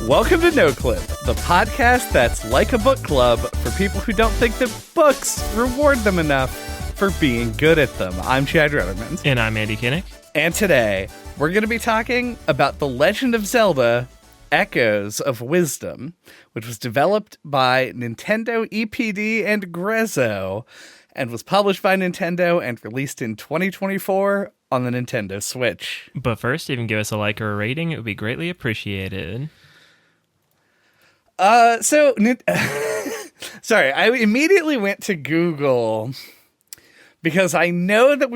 Welcome to No Clip, the podcast that's like a book club for people who don't think that books reward them enough for being good at them. I'm Chad Rutherman. And I'm Andy Kinnick. And today, we're going to be talking about The Legend of Zelda Echoes of Wisdom, which was developed by Nintendo EPD and Grezzo, and was published by Nintendo and released in 2024 on the Nintendo Switch. But first, if you can give us a like or a rating, it would be greatly appreciated. Sorry, I immediately went to Google because I know that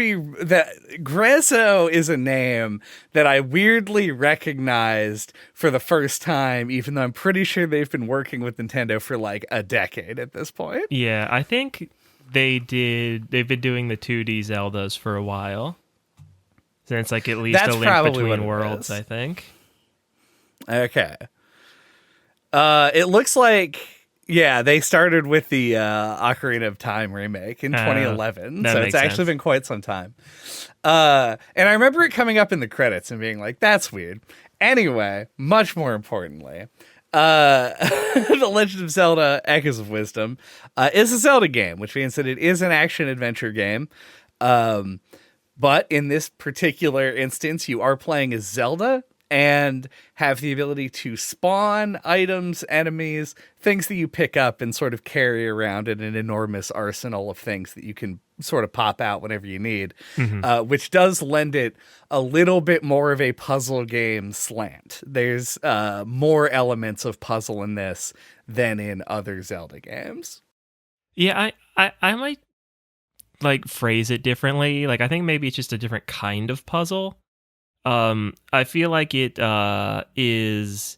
Grezzo is a name that I weirdly recognized for the first time, even though I'm pretty sure they've been working with Nintendo for like a decade at this point. Yeah, I think they've been doing the 2D Zeldas for a while. So it's like at least That's a link probably between what it worlds, is. I think. Okay. It looks like, yeah, they started with the Ocarina of Time remake in 2011, so it's actually been quite some time. And I remember it coming up in the credits and being like, that's weird. Anyway, much more importantly, The Legend of Zelda Echoes of Wisdom is a Zelda game, which means that it is an action-adventure game. But in this particular instance, you are playing as Zelda and have the ability to spawn items, enemies, things that you pick up and sort of carry around in an enormous arsenal of things that you can sort of pop out whenever you need, which does lend it a little bit more of a puzzle game slant. There's more elements of puzzle in this than in other Zelda games. Yeah, I might like phrase it differently. Like I think maybe it's just a different kind of puzzle. I feel like it is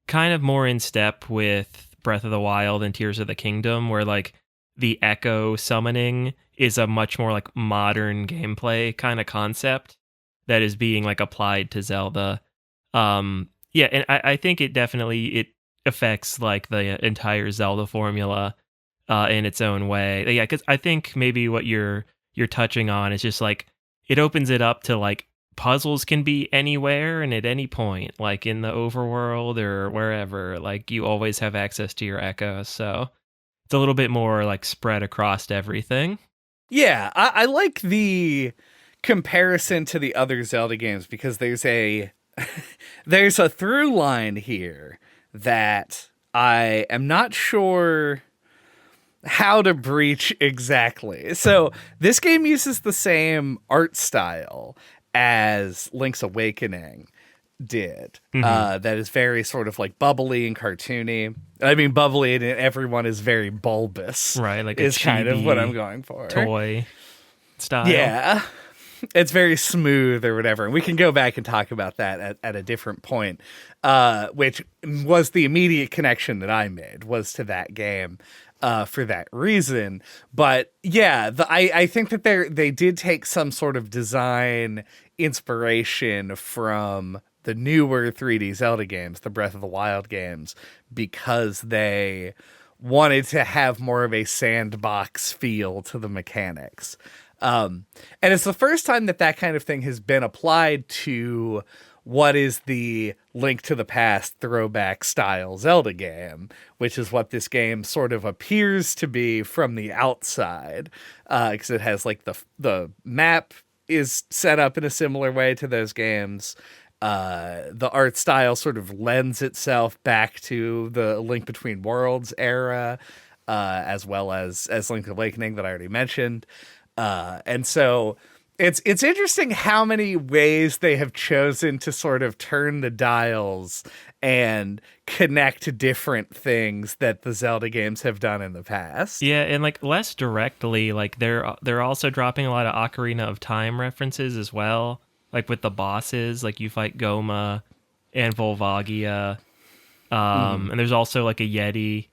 kind of more in step with Breath of the Wild and Tears of the Kingdom, where like the echo summoning is a much more like modern gameplay kind of concept that is being like applied to Zelda. Yeah, and I think it affects like the entire Zelda formula in its own way. Yeah, because I think maybe what you're touching on is just like it opens it up to like puzzles can be anywhere and at any point, like in the overworld or wherever. Like you always have access to your echo, so it's a little bit more like spread across everything. Yeah, I like the comparison to the other Zelda games because there's a through line here that I am not sure how to breach exactly. So this game uses the same art style as Link's Awakening did. That is very sort of like bubbly and cartoony. I mean, bubbly and everyone is very bulbous. Right, like is kind of what I'm going for. Toy style. Yeah. It's very smooth or whatever. And we can go back and talk about that at a different point, which was the immediate connection that I made was to that game. For that reason. But yeah, I think that they did take some sort of design inspiration from the newer 3D Zelda games, the Breath of the Wild games, because they wanted to have more of a sandbox feel to the mechanics. And it's the first time that kind of thing has been applied to what is the Link to the Past throwback style Zelda game, which is what this game sort of appears to be from the outside, because it has like the map is set up in a similar way to those games. The art style sort of lends itself back to the Link Between Worlds era, as well as Link's Awakening that I already mentioned. And so it's interesting how many ways they have chosen to sort of turn the dials and connect different things that the Zelda games have done in the past. Yeah, and like less directly, like they're also dropping a lot of Ocarina of Time references as well. Like with the bosses, like you fight Goma and Volvagia. And there's also like a Yeti,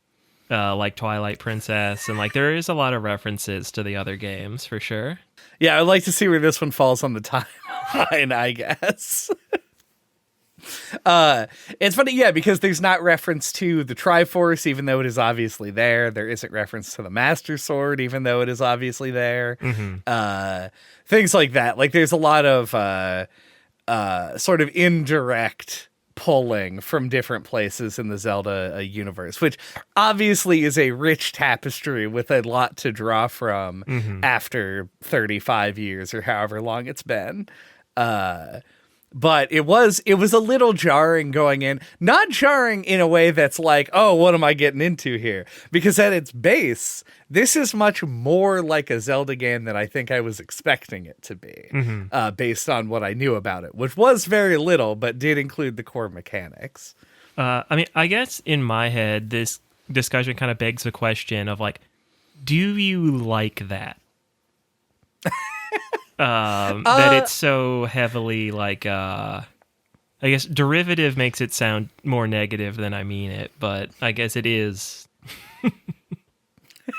like Twilight Princess, and like there is a lot of references to the other games for sure. Yeah, I'd like to see where this one falls on the timeline, I guess. It's funny, yeah, because there's not reference to the Triforce, even though it is obviously there. There isn't reference to the Master Sword, even though it is obviously there. Things like that. Like, there's a lot of sort of indirect pulling from different places in the Zelda universe, which obviously is a rich tapestry with a lot to draw from after 35 years or however long it's been. But it was a little jarring going in, not jarring in a way that's like, oh, what am I getting into here? Because at its base, this is much more like a Zelda game than I think I was expecting it to be, based on what I knew about it, which was very little, but did include the core mechanics. I mean, I guess in my head, this discussion kind of begs the question of like, do you like that? That it's so heavily like I guess derivative makes it sound more negative than I mean it, but I guess it is.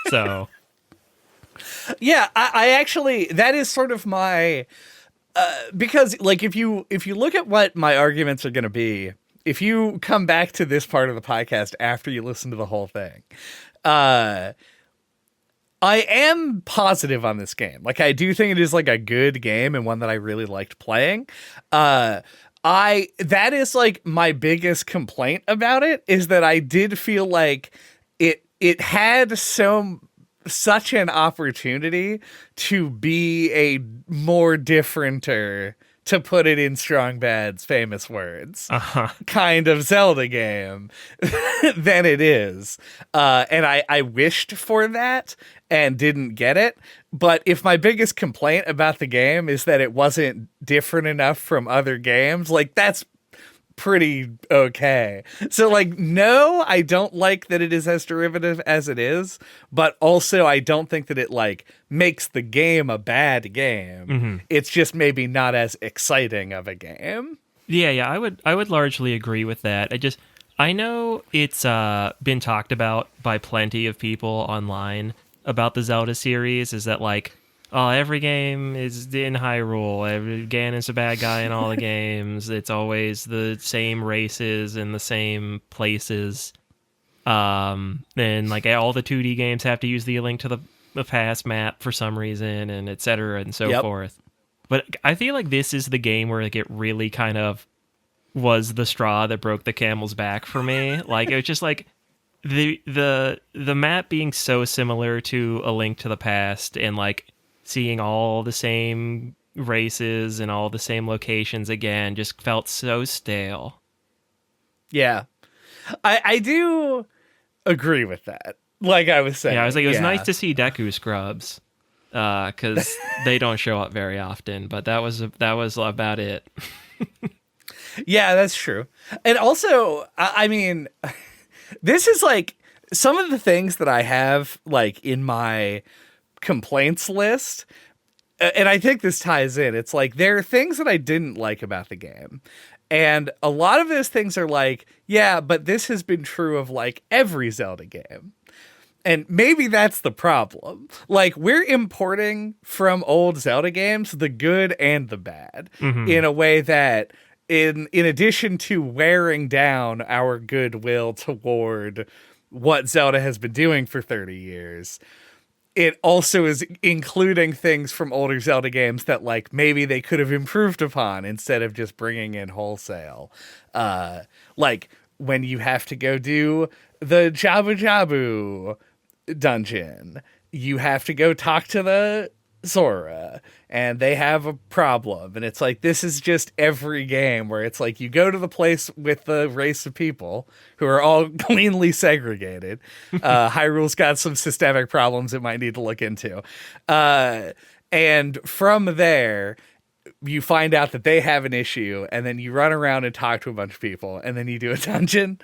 So yeah, I actually, that is sort of my because like if you look at what my arguments are going to be, if you come back to this part of the podcast after you listen to the whole thing, I am positive on this game. Like, I do think it is like a good game and one that I really liked playing. That is like my biggest complaint about it, is that I did feel like it had such an opportunity to be a more differenter, to put it in Strong Bad's famous words, kind of Zelda game than it is. And I wished for that and didn't get it. But if my biggest complaint about the game is that it wasn't different enough from other games, like, that's pretty okay. So, like, no, I don't like that it is as derivative as it is, but also I don't think that it like makes the game a bad game. It's just maybe not as exciting of a game. Yeah, I would largely agree with that. I know it's been talked about by plenty of people online about the Zelda series, is that like, oh, every game is in Hyrule. Ganon's a bad guy in all the games. It's always the same races and the same places. And like all the 2D games have to use the Link to the Past map for some reason, and et cetera and so forth. But I feel like this is the game where like it really kind of was the straw that broke the camel's back for me. Like, it was just like the map being so similar to A Link to the Past, and like seeing all the same races and all the same locations again just felt so stale. Yeah. I do agree with that. Like I was saying. Yeah, I was like, it was nice to see Deku Scrubs, because they don't show up very often, but that was about it. Yeah, that's true. And also, I mean, this is like some of the things that I have like in my complaints list, and I think this ties in. It's like there are things that I didn't like about the game, and a lot of those things are like, yeah, but this has been true of like every Zelda game. And maybe that's the problem. Like, we're importing from old Zelda games the good and the bad in a way that in addition to wearing down our goodwill toward what Zelda has been doing for 30 years, it also is including things from older Zelda games that like maybe they could have improved upon instead of just bringing in wholesale. Like when you have to go do the Jabu Jabu dungeon, you have to go talk to the Zora and they have a problem, and it's like, this is just every game where it's like you go to the place with the race of people who are all cleanly segregated. Hyrule's got some systemic problems it might need to look into, and from there you find out that they have an issue, and then you run around and talk to a bunch of people, and then you do a dungeon,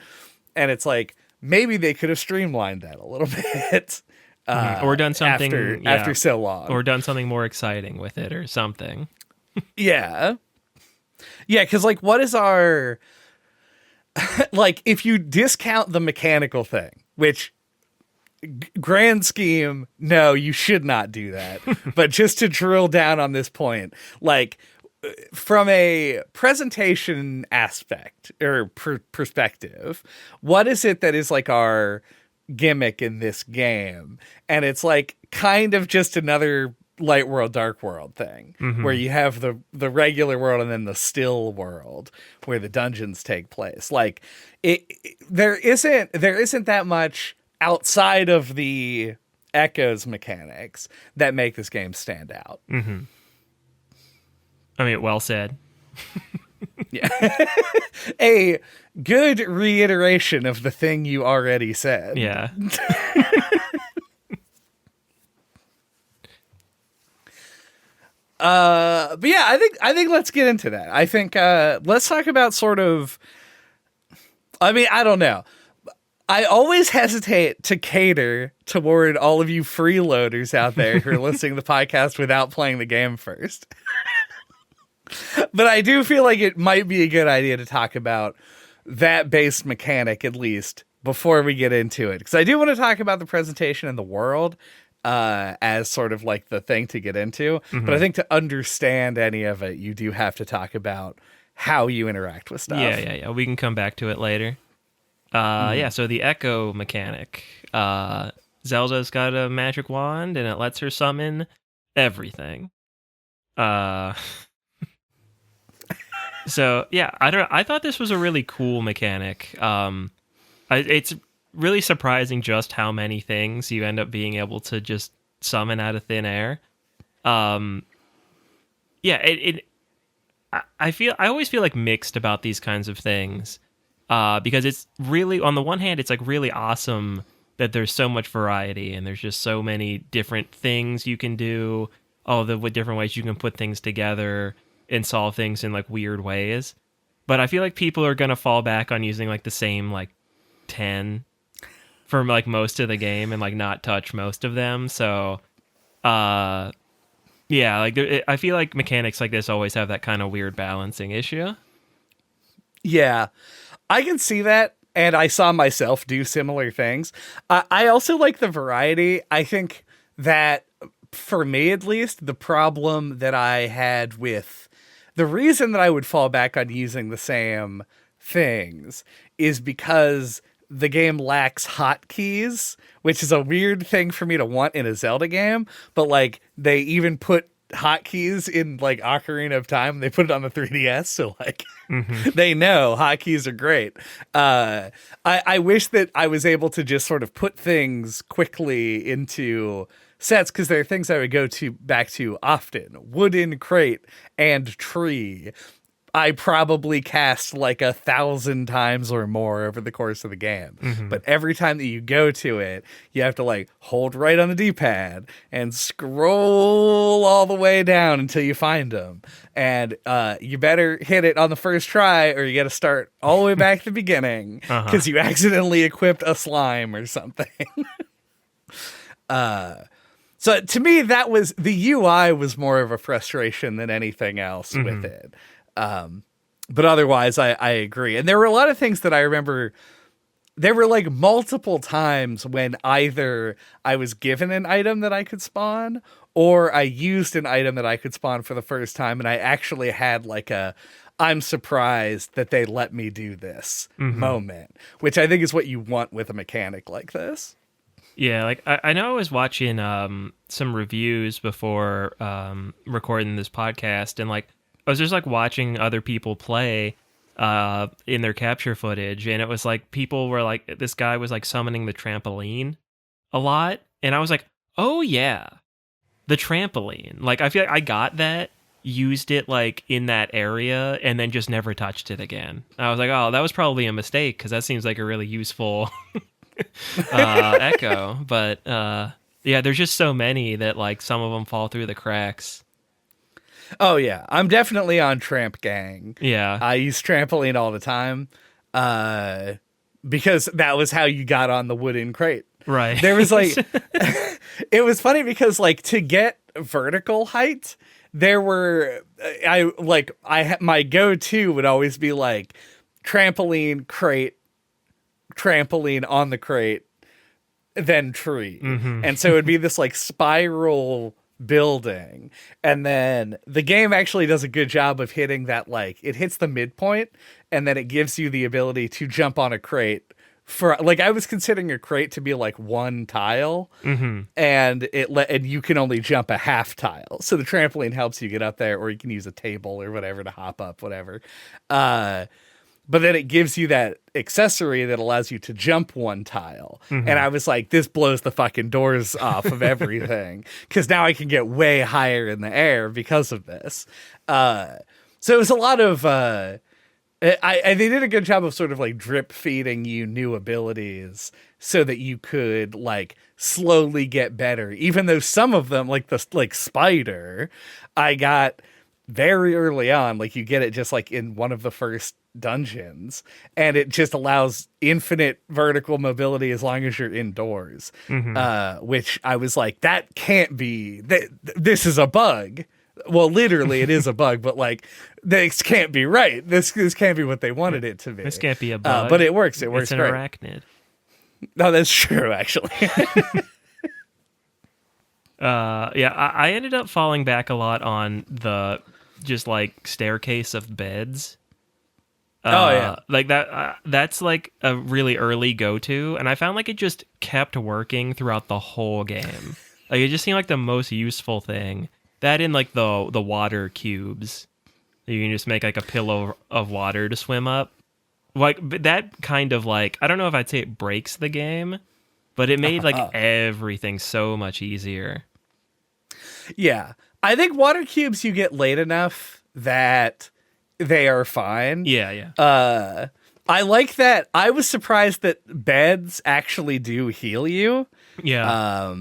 and it's like maybe they could have streamlined that a little bit. Or done something after so long, or done something more exciting with it, or something. yeah, because like, what is our like? If you discount the mechanical thing, which grand scheme, no, you should not do that. But just to drill down on this point, like from a presentation aspect or perspective, what is it that is like our gimmick in this game? And it's like kind of just another light world, dark world thing, where you have the regular world and then the still world where the dungeons take place. Like there isn't that much outside of the echoes mechanics that make this game stand out. I mean, well said. Yeah. A good reiteration of the thing you already said. Yeah. But yeah, I think let's get into that. I think let's talk about sort of, I mean, I don't know. I always hesitate to cater toward all of you freeloaders out there who are listening to the podcast without playing the game first. But I do feel like it might be a good idea to talk about that base mechanic at least before we get into it. Because I do want to talk about the presentation and the world as sort of like the thing to get into. But I think to understand any of it, you do have to talk about how you interact with stuff. Yeah. We can come back to it later. Yeah, so the echo mechanic. Zelda's got a magic wand, and it lets her summon everything. So yeah, I thought this was a really cool mechanic. It's really surprising just how many things you end up being able to just summon out of thin air. Yeah, I always feel like mixed about these kinds of things. Because it's really, on the one hand, it's like really awesome that there's so much variety and there's just so many different things you can do, all the different ways you can put things together and solve things in like weird ways. But I feel like people are going to fall back on using like the same like 10 for like most of the game and like not touch most of them. So, yeah, like I feel like mechanics like this always have that kind of weird balancing issue. Yeah. I can see that, and I saw myself do similar things. I also like the variety. I think that, for me at least, the problem that I had with the reason that I would fall back on using the same things is because the game lacks hotkeys, which is a weird thing for me to want in a Zelda game, but like they even put hotkeys in like Ocarina of Time. They put it on the 3DS, so like they know hotkeys are great. I wish that I was able to just sort of put things quickly into sets, because there are things I would go back to often. Wooden crate and tree. I probably cast like 1,000 times or more over the course of the game. But every time that you go to it, you have to like hold right on the D-pad and scroll all the way down until you find them. And you better hit it on the first try, or you got to start all the way back to the beginning because you accidentally equipped a slime or something. So to me, that was the UI was more of a frustration than anything else with it. But otherwise, I agree. And there were a lot of things that I remember. There were like multiple times when either I was given an item that I could spawn, or I used an item that I could spawn for the first time, and I actually had like I'm surprised that they let me do this moment, which I think is what you want with a mechanic like this. Yeah, like I know I was watching some reviews before recording this podcast, and like I was just like watching other people play in their capture footage, and it was like people were like, this guy was like summoning the trampoline a lot, and I was like, oh yeah, the trampoline. Like I feel like I got that, used it like in that area, and then just never touched it again. I was like, oh, that was probably a mistake, because that seems like a really useful echo. But yeah, there's just so many that like some of them fall through the cracks. Oh, yeah. I'm definitely on Tramp Gang. Yeah. I use trampoline all the time because that was how you got on the wooden crate. Right. There was like, it was funny because like to get vertical height, there were, my go-to would always be like trampoline, crate, trampoline on the crate, then tree. And so it would be this like spiral building, and then the game actually does a good job of hitting that, like it hits the midpoint and then it gives you the ability to jump on a crate for like I was considering a crate to be like one tile, and and you can only jump a half tile. So the trampoline helps you get up there, or you can use a table or whatever to hop up, whatever. But then it gives you that accessory that allows you to jump one tile. And I was like, this blows the fucking doors off of everything. Because now I can get way higher in the air because of this. So it was a lot of... they did a good job of sort of like drip feeding you new abilities so that you could like slowly get better. Even though some of them, like the like spider, I got very early on. Like you get it just like in one of the first dungeons, and it just allows infinite vertical mobility as long as you're indoors. Which I was like, that can't be. This is a bug. Well, literally, it is a bug, but like, this can't be right. This can't be what they wanted it to be. This can't be a bug. But it works. It works it's an great. arachnid. No, that's true, actually. Yeah, I ended up falling back a lot on the just like staircase of beds. Like that. That's like a really early go-to, and I found like it just kept working throughout the whole game. Like it just seemed like the most useful thing. That in like the water cubes, you can just make like a pillow of water to swim up. Like that kind of like, I don't know if I'd say it breaks the game, but it made like everything so much easier. Yeah, I think water cubes you get late enough that they are fine. Yeah. I like that. I was surprised that beds actually do heal you. Yeah.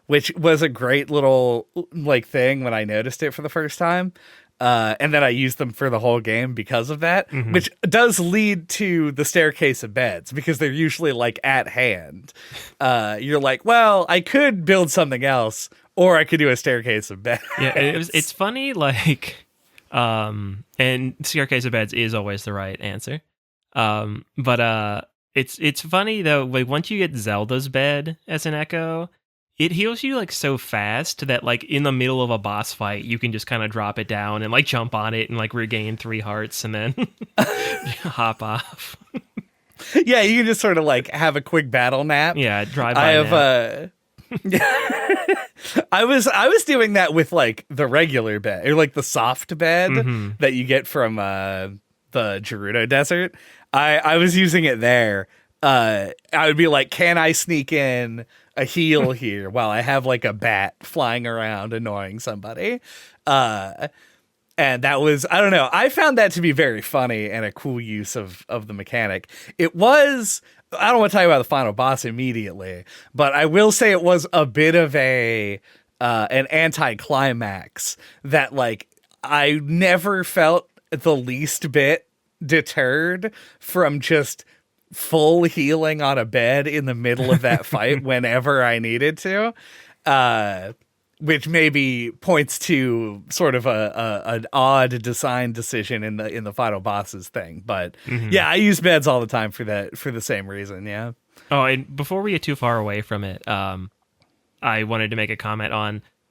Which was a great little like thing when I noticed it for the first time. And then I used them for the whole game because of that, which does lead to the staircase of beds because they're usually like at hand. You're like, well, I could build something else, or I could do a staircase of beds. Yeah, it's funny, like, and staircase of beds is always the right answer. But it's funny though, like once you get Zelda's bed as an echo, it heals you like so fast that like in the middle of a boss fight, you can just kind of drop it down and like jump on it and like regain 3 hearts and then hop off. Yeah, you can just sort of like have a quick battle nap. Yeah, drive by. I was doing that with like the regular bed or like the soft bed that you get from the Gerudo Desert. I was using it there. I would be like, can I sneak in a heal here while I have like a bat flying around annoying somebody? And that was, I don't know, I found that to be very funny and a cool use of the mechanic. It was, I don't want to tell you about the final boss immediately, but I will say it was a bit of an anticlimax that like I never felt the least bit deterred from just full healing on a bed in the middle of that fight whenever I needed to, which maybe points to sort of an odd design decision in the final bosses thing. But yeah, I use beds all the time for the same reason. Yeah. Oh, and before we get too far away from it, I wanted to make a comment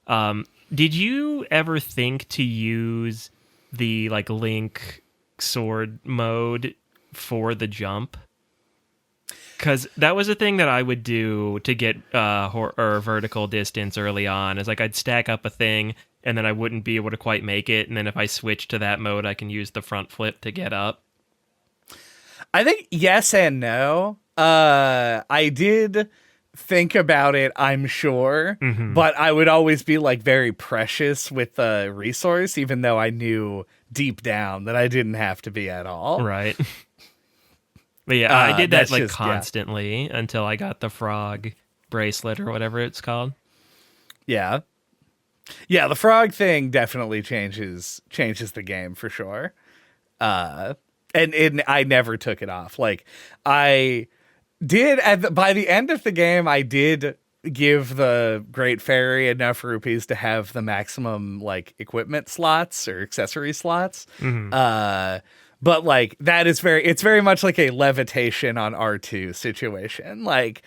on, did you ever think to use the like Link sword mode for the jump? Because that was a thing that I would do to get or vertical distance early on. Is like I'd stack up a thing, and then I wouldn't be able to quite make it. And then if I switch to that mode, I can use the front flip to get up. I think yes and no. I did think about it, I'm sure, but I would always be like very precious with the resource, even though I knew deep down that I didn't have to be at all. Right. But yeah, I did that like constantly until I got the frog bracelet or whatever it's called. Yeah. Yeah, the frog thing definitely changes the game for sure. And I never took it off. Like I did by the end of the game, I did give the Great Fairy enough rupees to have the maximum like equipment slots or accessory slots. But like that is it's very much like a levitation on R2 situation. Like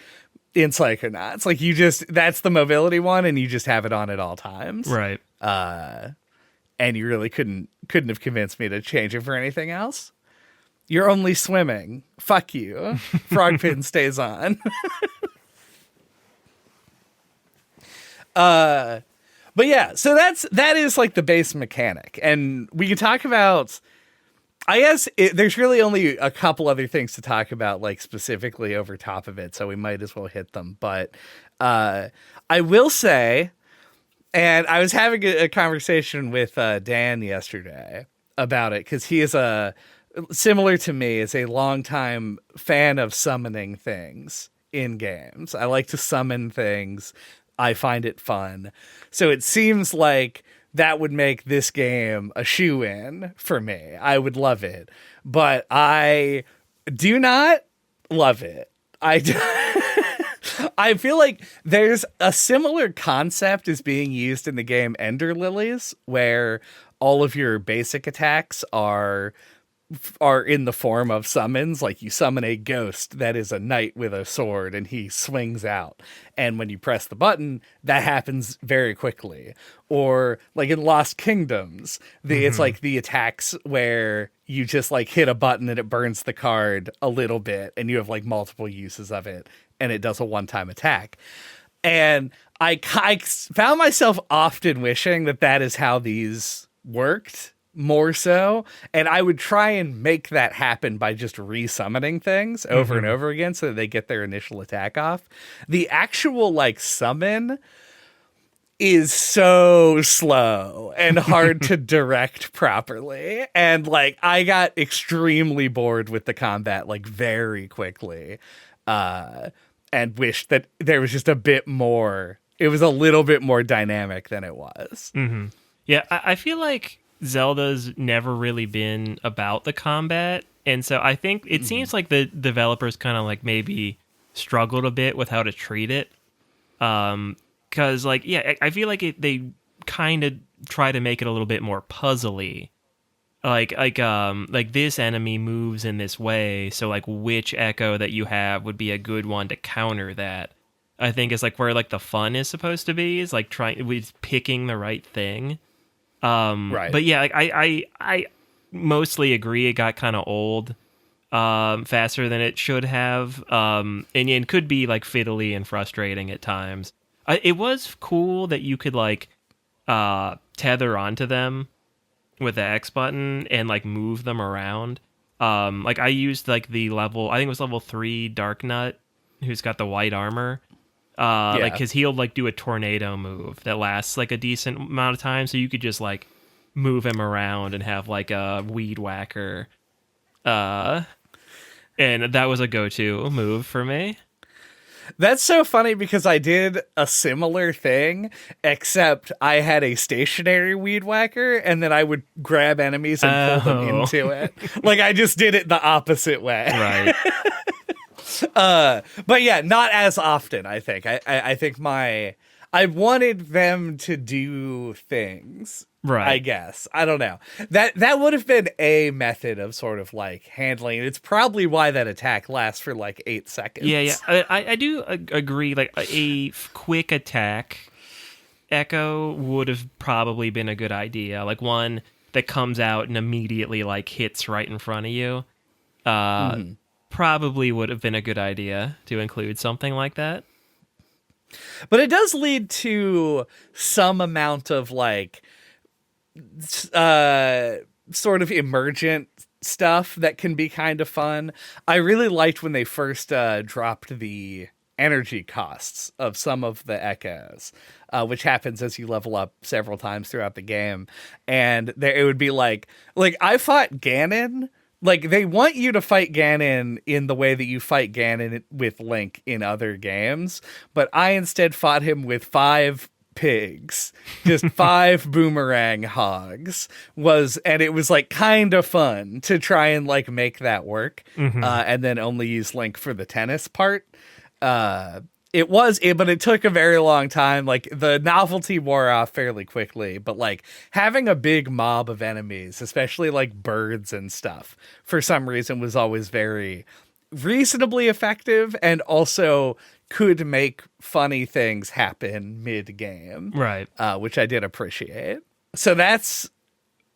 in Psychonauts, like that's the mobility one and you just have it on at all times. Right. And you really couldn't have convinced me to change it for anything else. You're only swimming. Fuck you. Frogpin stays on. But yeah, so that is like the base mechanic. And we can talk about, I guess there's really only a couple other things to talk about, like specifically over top of it. So we might as well hit them. But I will say, and I was having a conversation with Dan yesterday about it, because he is similar to me, is a longtime fan of summoning things in games. I like to summon things. I find it fun. So it seems like that would make this game a shoe-in for me. I would love it. But I do not love it. I feel like there's a similar concept as being used in the game Ender Lilies, where all of your basic attacks are in the form of summons. Like, you summon a ghost that is a knight with a sword and he swings out, and when you press the button, that happens very quickly. Or like in Lost Kingdoms, it's like the attacks where you just like hit a button and it burns the card a little bit, and you have like multiple uses of it, and it does a one-time attack. And I found myself often wishing that is how these worked more so, and I would try and make that happen by just resummoning things over and over again so that they get their initial attack off. The actual like summon is so slow and hard to direct properly, and like I got extremely bored with the combat like very quickly, and wished that there was just a bit more, it was a little bit more dynamic than it was. Yeah, I feel like Zelda's never really been about the combat, and so I think it seems like the developers kind of like maybe struggled a bit with how to treat it, because like, yeah, I feel like they kind of try to make it a little bit more puzzly, like this enemy moves in this way, so like which echo that you have would be a good one to counter that. I think is like where like the fun is supposed to be, is like trying with picking the right thing. Right. But yeah, like I mostly agree it got kind of old faster than it should have, and could be like fiddly and frustrating at times. It was cool that you could like tether onto them with the X button and like move them around. Like I used like the level, I think it was level 3 Dark Nut, who's got the white armor. Like, cause he'll like do a tornado move that lasts like a decent amount of time, so you could just like move him around and have like a weed whacker. And that was a go-to move for me. That's so funny, because I did a similar thing, except I had a stationary weed whacker, and then I would grab enemies and pull them into it. Like, I just did it the opposite way. Right. But yeah, not as often, I think. I think I wanted them to do things. Right. I guess. I don't know. That would have been a method of sort of like handling it. It's probably why that attack lasts for like 8 seconds. Yeah. I do agree. Like a quick attack echo would have probably been a good idea. Like one that comes out and immediately like hits right in front of you. Probably would have been a good idea to include something like that. But it does lead to some amount of like sort of emergent stuff that can be kind of fun. I really liked when they first dropped the energy costs of some of the echoes, which happens as you level up several times throughout the game. And it would be like I fought Ganon. Like, they want you to fight Ganon in the way that you fight Ganon with Link in other games, but I instead fought him with 5 pigs, just 5 boomerang hogs, and it was like kind of fun to try and like make that work, and then only use Link for the tennis part. But it took a very long time. Like, the novelty wore off fairly quickly, but like having a big mob of enemies, especially like birds and stuff, for some reason was always very reasonably effective, and also could make funny things happen mid-game. Right. Which I did appreciate. So that's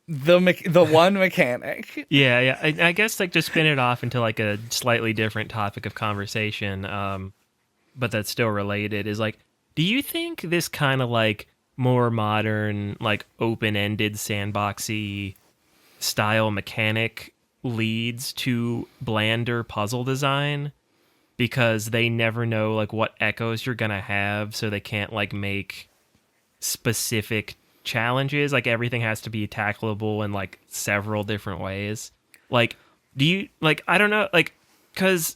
the one mechanic. Yeah. I guess like to spin it off into like a slightly different topic of conversation, but that's still related. Is like, do you think this kind of like more modern, like open-ended sandboxy style mechanic leads to blander puzzle design because they never know like what echoes you're gonna have, so they can't like make specific challenges? Like everything has to be tackleable in like several different ways. Like, do you like? I don't know, like, because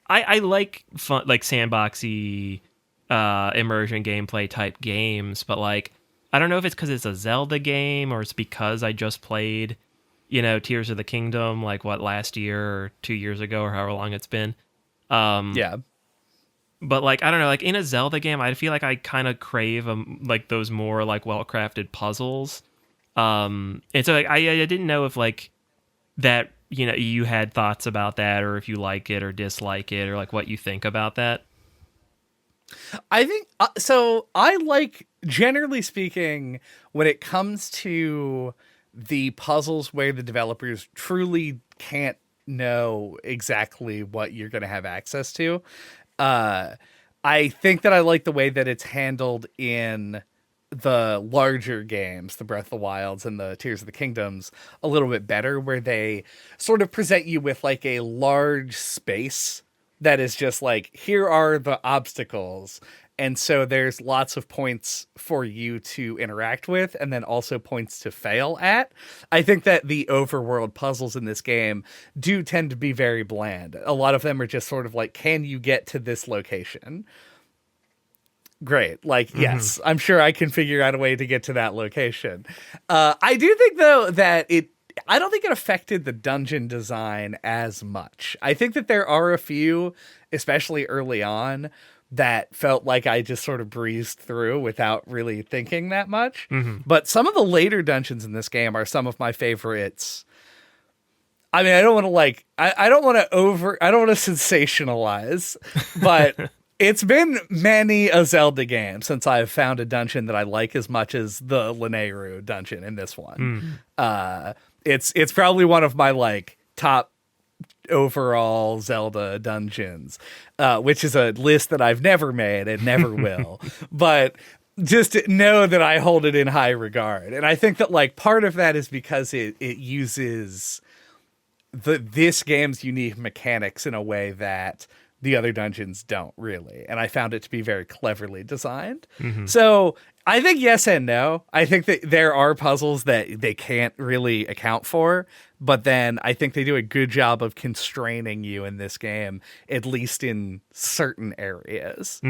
I like fun like sandboxy, immersion gameplay type games, but like I don't know if it's because it's a Zelda game or it's because I just played, Tears of the Kingdom like what last year or 2 years ago or however long it's been. Yeah. But like I don't know, like in a Zelda game, I feel like I kind of crave like those more like well crafted puzzles. And so like I didn't know if like that you had thoughts about that, or if you like it or dislike it, or like what you think about that. I think so. I like, generally speaking, when it comes to the puzzles where the developers truly can't know exactly what you're going to have access to. I think that I like the way that it's handled in the larger games, the Breath of the Wilds and the Tears of the Kingdoms, a little bit better, where they sort of present you with like a large space that is just like, here are the obstacles. And so there's lots of points for you to interact with, and then also points to fail at. I think that the overworld puzzles in this game do tend to be very bland. A lot of them are just sort of like, can you get to this location? Great. Like, yes, I'm sure I can figure out a way to get to that location. I do think, though, that I don't think it affected the dungeon design as much. I think that there are a few, especially early on, that felt like I just sort of breezed through without really thinking that much. But some of the later dungeons in this game are some of my favorites. I mean, I don't want to I don't want to sensationalize, but it's been many a Zelda game since I've found a dungeon that I like as much as the Lanayru dungeon in this one. It's probably one of my like top overall Zelda dungeons, which is a list that I've never made and never will, but just know that I hold it in high regard. And I think that like part of that is because it uses this game's unique mechanics in a way that the other dungeons don't really. And I found it to be very cleverly designed. So I think yes and no. I think that there are puzzles that they can't really account for, but then I think they do a good job of constraining you in this game, at least in certain areas,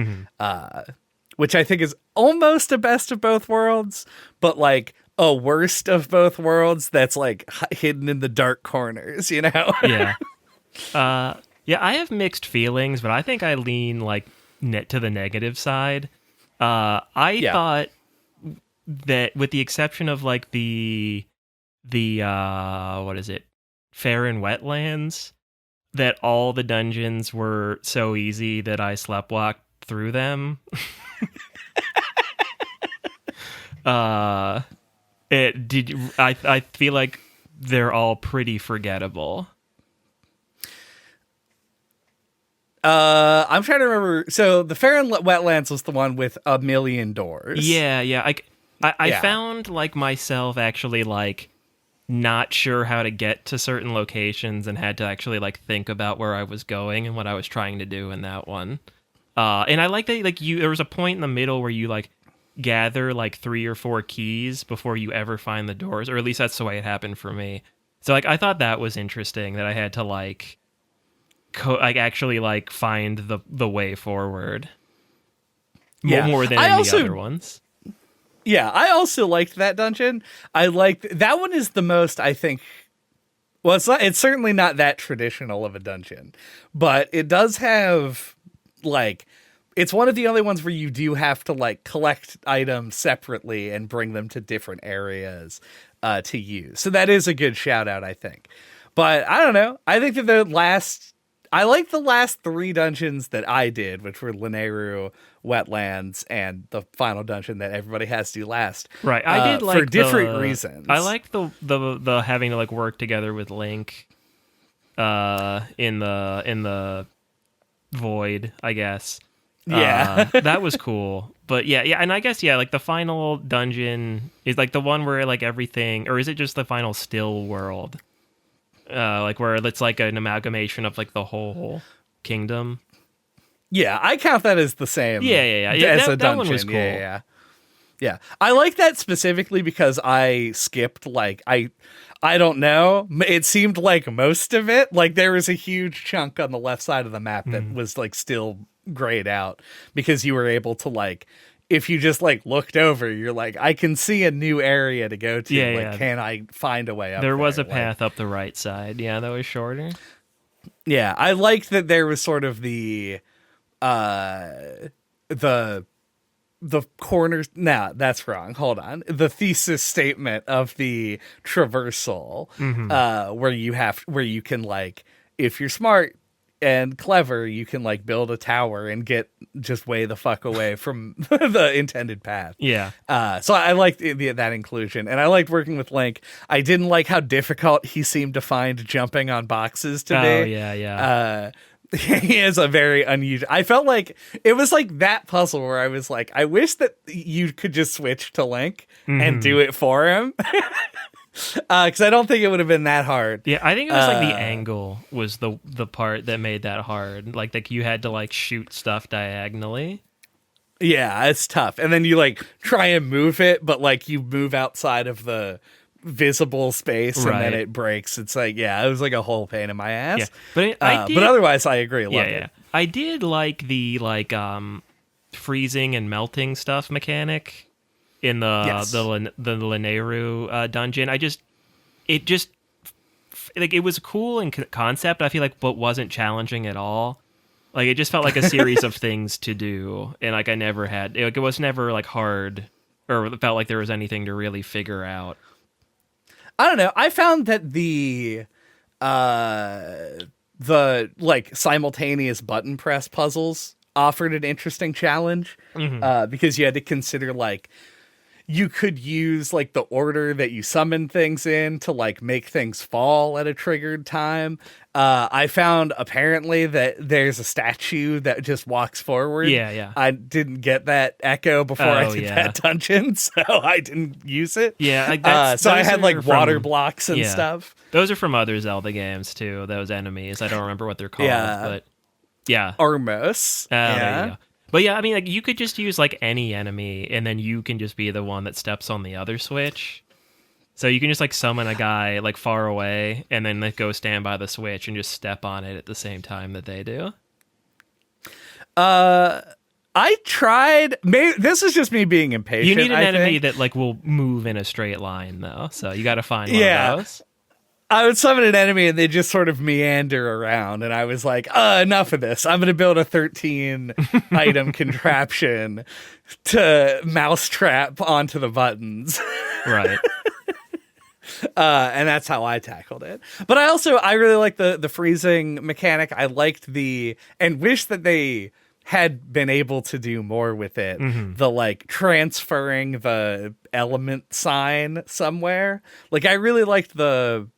which I think is almost a best of both worlds, but like a worst of both worlds that's like hidden in the dark corners, Yeah. Yeah, I have mixed feelings, but I think I lean like to the negative side. I thought that with the exception of like the what is it? Fair Wetlands, that all the dungeons were so easy that I sleptwalked through them. I feel like they're all pretty forgettable. I'm trying to remember. So the Fair Wetlands was the one with a million doors. Yeah. I found like myself actually like not sure how to get to certain locations and had to actually like think about where I was going and what I was trying to do in that one. And I like that like there was a point in the middle where you like gather like 3 or 4 keys before you ever find the doors, or at least that's the way it happened for me. So like I thought that was interesting that I had to like actually like find the way forward. More than any other ones. Yeah, I also liked that dungeon. I liked that one is the most, I think. Well, it's certainly not that traditional of a dungeon, but it does have like, it's one of the only ones where you do have to like collect items separately and bring them to different areas to use. So that is a good shout out, I think. But I don't know. I think that I like the last 3 dungeons that I did, which were Lanayru, wetlands and the final dungeon that everybody has to do last. Right. I did like for different reasons. I like the having to like work together with Link in the void, I guess. Yeah. That was cool. But yeah, and I guess like the final dungeon is like the one where like everything, or is it just the final still world? Like where it's like an amalgamation of like the whole kingdom. Yeah, I count that as the same. Yeah. As a dungeon. That one was cool. Yeah. I like that specifically because I skipped like I don't know. It seemed like most of it, like there was a huge chunk on the left side of the map that was like still grayed out because you were able to like, if you just like looked over, you're like, I can see a new area to go to. Yeah. Can I find a way up? There was a path up the right side. Yeah, that was shorter. Yeah, I liked that there was sort of the corners. Nah, that's wrong. Hold on. The thesis statement of the traversal, where you can like, if you're smart and clever, you can like build a tower and get just way the fuck away from the intended path. Yeah. So I liked that inclusion, and I liked working with Link. I didn't like how difficult he seemed to find jumping on boxes to be. Oh, yeah. He is a very unusual. I felt like it was like that puzzle where I was like, I wish that you could just switch to Link and do it for him. Because I don't think it would have been that hard. Yeah, I think it was like the angle was the part that made that hard. Like you had to like shoot stuff diagonally. Yeah, it's tough. And then you like try and move it, but like you move outside of the visible space and then it breaks. It's like, yeah, it was like a whole pain in my ass. Yeah. But otherwise I agree. Love it. I did like the like freezing and melting stuff mechanic in the Lineru dungeon. It was cool in concept, I feel like, but wasn't challenging at all. Like it just felt like a series of things to do, and like I never had it was never like hard or felt like there was anything to really figure out. I don't know. I found that the like simultaneous button press puzzles offered an interesting challenge because you had to consider like you could use like the order that you summon things in to like make things fall at a triggered time. I found apparently that there's a statue that just walks forward. Yeah. I didn't get that echo before I did that dungeon, so I didn't use it. Yeah, so I had like water blocks and stuff. Those are from other Zelda games too. Those enemies, I don't remember what they're called, but yeah, Armos. There you go. But yeah, I mean, like you could just use like any enemy, and then you can just be the one that steps on the other switch. So you can just like summon a guy like far away, and then like go stand by the switch and just step on it at the same time that they do. I tried. This is just me being impatient. You need an enemy that like will move in a straight line, though. So you got to find one of those. I would summon an enemy and they just sort of meander around, and I was like, enough of this. I'm going to build a 13 item contraption to mousetrap onto the buttons. Right. And that's how I tackled it. But I really like the freezing mechanic. I liked and wish that they had been able to do more with it. The like transferring the element sign somewhere. Like I really liked the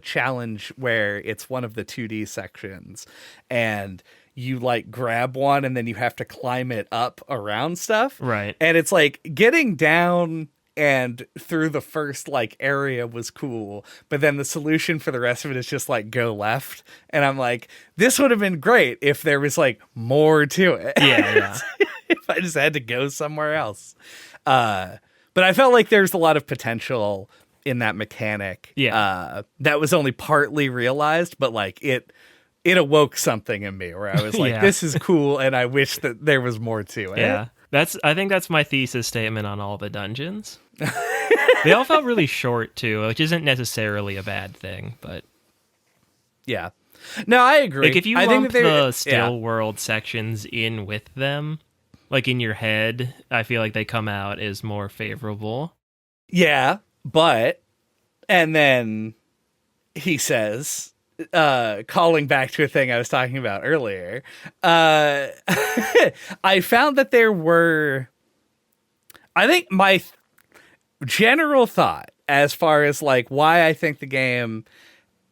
challenge where it's one of the 2D sections and you like grab one and then you have to climb it up around stuff. Right. And it's like getting down and through the first like area was cool, but then the solution for the rest of it is just like go left. And I'm like, this would have been great if there was like more to it. Yeah. If I just had to go somewhere else. But I felt like there's a lot of potential in that mechanic. That was only partly realized, but like it awoke something in me where I was like, this is cool, and I wish that there was more to it. Yeah. I think that's my thesis statement on all the dungeons. They all felt really short too, which isn't necessarily a bad thing, but yeah. No, I agree. Like if you lump the still world sections in with them, like in your head, I feel like they come out as more favorable. Yeah, but and then he says calling back to a thing I was talking about earlier, I found that there were, I think my general thought as far as like why I think the game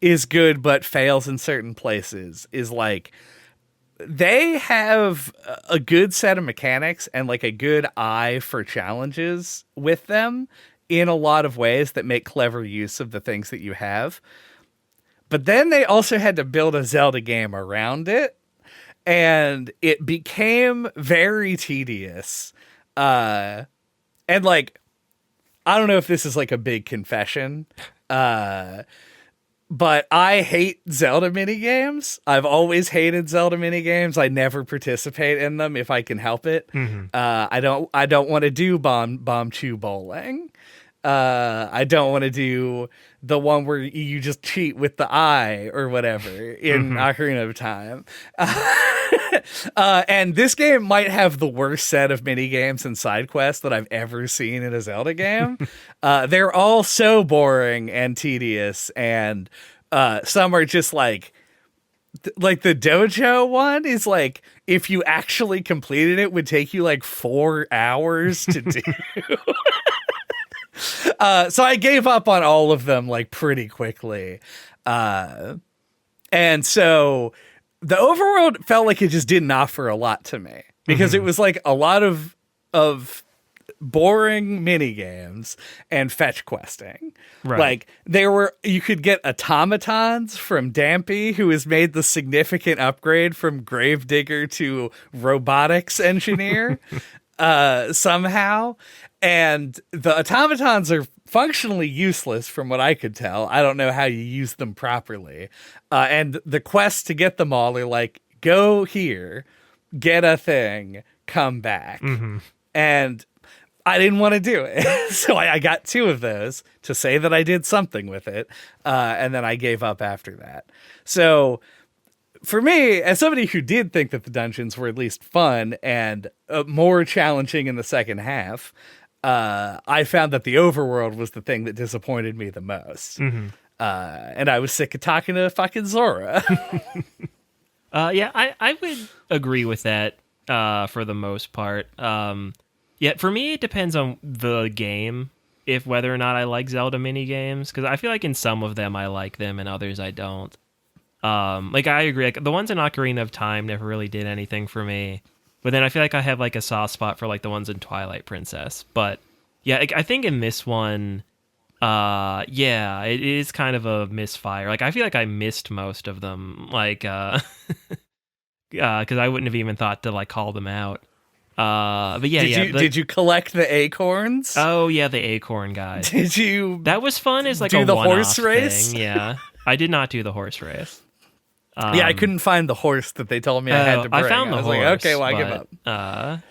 is good but fails in certain places is like they have a good set of mechanics and like a good eye for challenges with them in a lot of ways that make clever use of the things that you have. But then they also had to build a Zelda game around it, and it became very tedious. And like, I don't know if this is like a big confession, but I hate Zelda minigames. I've always hated Zelda minigames. I never participate in them if I can help it. Mm-hmm. I don't want to do bomb chew bowling. I don't want to do the one where you just cheat with the eye or whatever in Ocarina of Time. And this game might have the worst set of mini games and side quests that I've ever seen in a Zelda game. They're all so boring and tedious, and some are just like the dojo one is like, if you actually completed it, would take you like 4 hours to do. So I gave up on all of them like pretty quickly. And so the overworld felt like it just didn't offer a lot to me because it was like a lot of boring mini games and fetch questing. Right. Like you could get automatons from Dampy, who has made the significant upgrade from gravedigger to robotics engineer somehow. And the automatons are functionally useless from what I could tell. I don't know how you use them properly. And the quests to get them all are like, go here, get a thing, come back. And I didn't want to do it. So I got 2 of those to say that I did something with it. And then I gave up after that. So for me, as somebody who did think that the dungeons were at least fun and more challenging in the second half, I found that the overworld was the thing that disappointed me the most. And I was sick of talking to fucking Zora. Yeah, I would agree with that for the most part. Yeah, for me, it depends on the game, if whether or not I like Zelda mini games, because I feel like in some of them I like them and others I don't. Like I agree, like the ones in Ocarina of Time never really did anything for me. But then I feel like I have like a soft spot for like the ones in Twilight Princess. But yeah, I think in this one, yeah, it is kind of a misfire. Like I feel like I missed most of them, like, because I wouldn't have even thought to like call them out. But yeah, did you collect the acorns? Oh yeah, the acorn guy. Did you? That was fun. As like do a the horse one-off race? Thing. Yeah, I did not do the horse race. Yeah, I couldn't find the horse that they told me I had to bring. I found the was horse. Like, okay, well, I give up.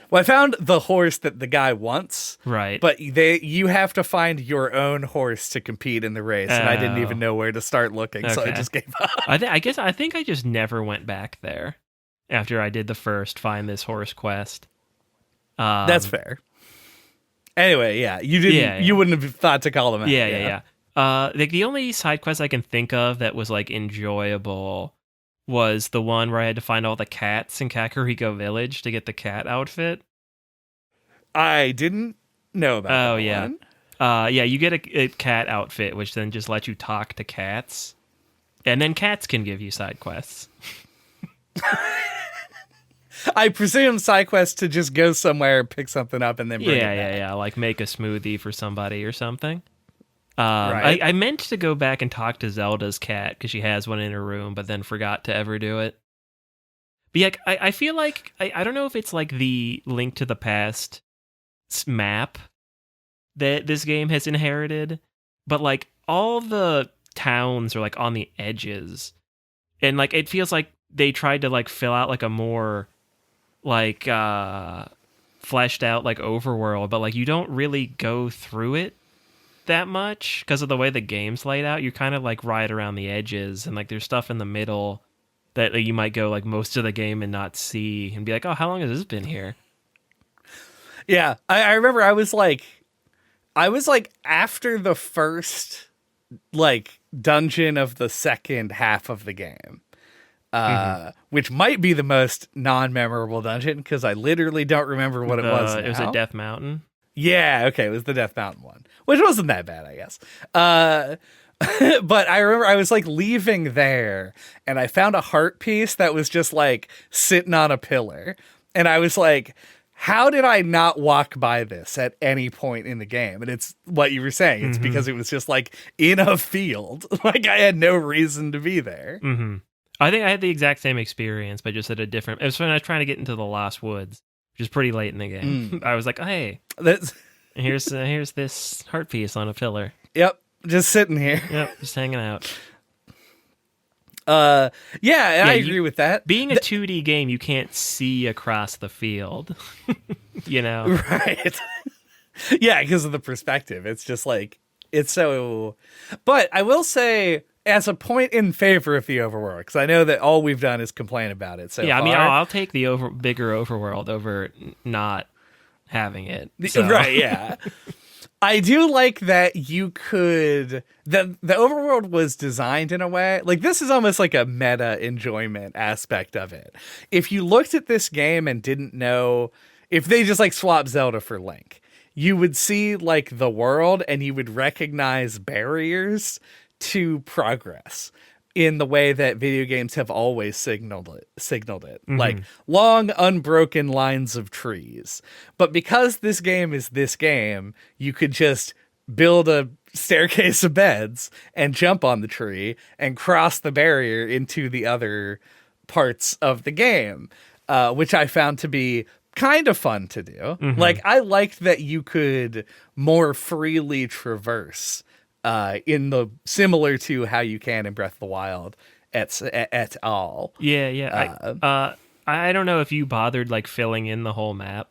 Well, I found the horse that the guy wants. Right. But you have to find your own horse to compete in the race, and I didn't even know where to start looking, so I just gave up. I think I just never went back there after I did the first find this horse quest. That's fair. Anyway, yeah, you didn't. Yeah. You wouldn't have thought to call them out. Yeah. Like the only side quest I can think of that was like enjoyable was the one where I had to find all the cats in Kakariko Village to get the cat outfit. I didn't know about that one. Yeah, you get a cat outfit, which then just lets you talk to cats. And then cats can give you side quests. I presume side quests to just go somewhere, pick something up, and then bring it back. Yeah, like make a smoothie for somebody or something. Right. I meant to go back and talk to Zelda's cat because she has one in her room, but then forgot to ever do it. But yeah, I feel like I don't know if it's like the Link to the Past map that this game has inherited, but like all the towns are like on the edges, and like it feels like they tried to like fill out like a more like fleshed out like overworld, but like you don't really go through it that much because of the way the game's laid out. You kind of like ride around the edges, and like there's stuff in the middle that like, you might go like most of the game and not see and be like, oh, how long has this been here? Yeah, I remember I was like after the first like dungeon of the second half of the game. Which might be the most non-memorable dungeon because I literally don't remember what it was now. It was at Death Mountain. Yeah, okay, it was the Death Mountain one, which wasn't that bad, I guess. But I remember I was like leaving there and I found a heart piece that was just like sitting on a pillar. And I was like, how did I not walk by this at any point in the game? And it's what you were saying. It's because it was just like in a field. Like I had no reason to be there. Mm-hmm. I think I had the exact same experience, but just at a different... It was when I was trying to get into the Lost Woods, which is pretty late in the game. I was like, hey, here's this heart piece on a pillar. Yep, just sitting here. Yep, just hanging out. I agree with that. Being a 2D game, you can't see across the field, you know? Right. Yeah, because of the perspective. It's just like, it's so... But I will say... As a point in favor of the overworld, because I know that all we've done is complain about it. So yeah, far. I mean, I'll take the bigger overworld over not having it. So. Right? Yeah, I do like that you could. The overworld was designed in a way like this is almost like a meta enjoyment aspect of it. If you looked at this game and didn't know if they just like swapped Zelda for Link, you would see like the world and you would recognize barriers to progress in the way that video games have always signaled it. Like long unbroken lines of trees. But because this game is this game, you could just build a staircase of beds and jump on the tree and cross the barrier into the other parts of the game, which I found to be kind of fun to do. Like I liked that you could more freely traverse in the similar to how you can in Breath of the Wild et al. Yeah. I don't know if you bothered like filling in the whole map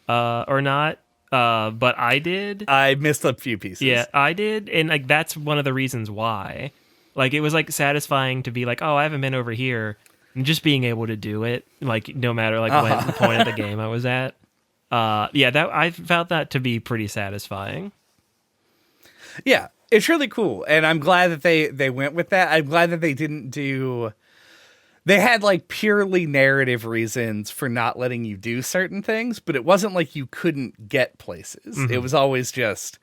or not, but I did. I missed a few pieces. Yeah, I did, and like that's one of the reasons why. Like it was like satisfying to be like, oh, I haven't been over here, and just being able to do it, like no matter like what the point of the game I was at. That I felt that to be pretty satisfying. Yeah, it's really cool, and I'm glad that they went with that. I'm glad that they didn't do... They had, like, purely narrative reasons for not letting you do certain things, but it wasn't like you couldn't get places. It was always just...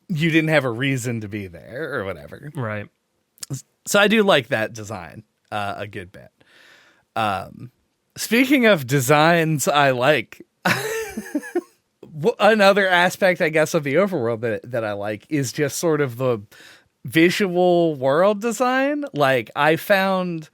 You didn't have a reason to be there, or whatever. Right. So I do like that design a good bit. Speaking of designs I like... Another aspect, I guess, of the overworld that I like is just sort of the visual world design. Like, I found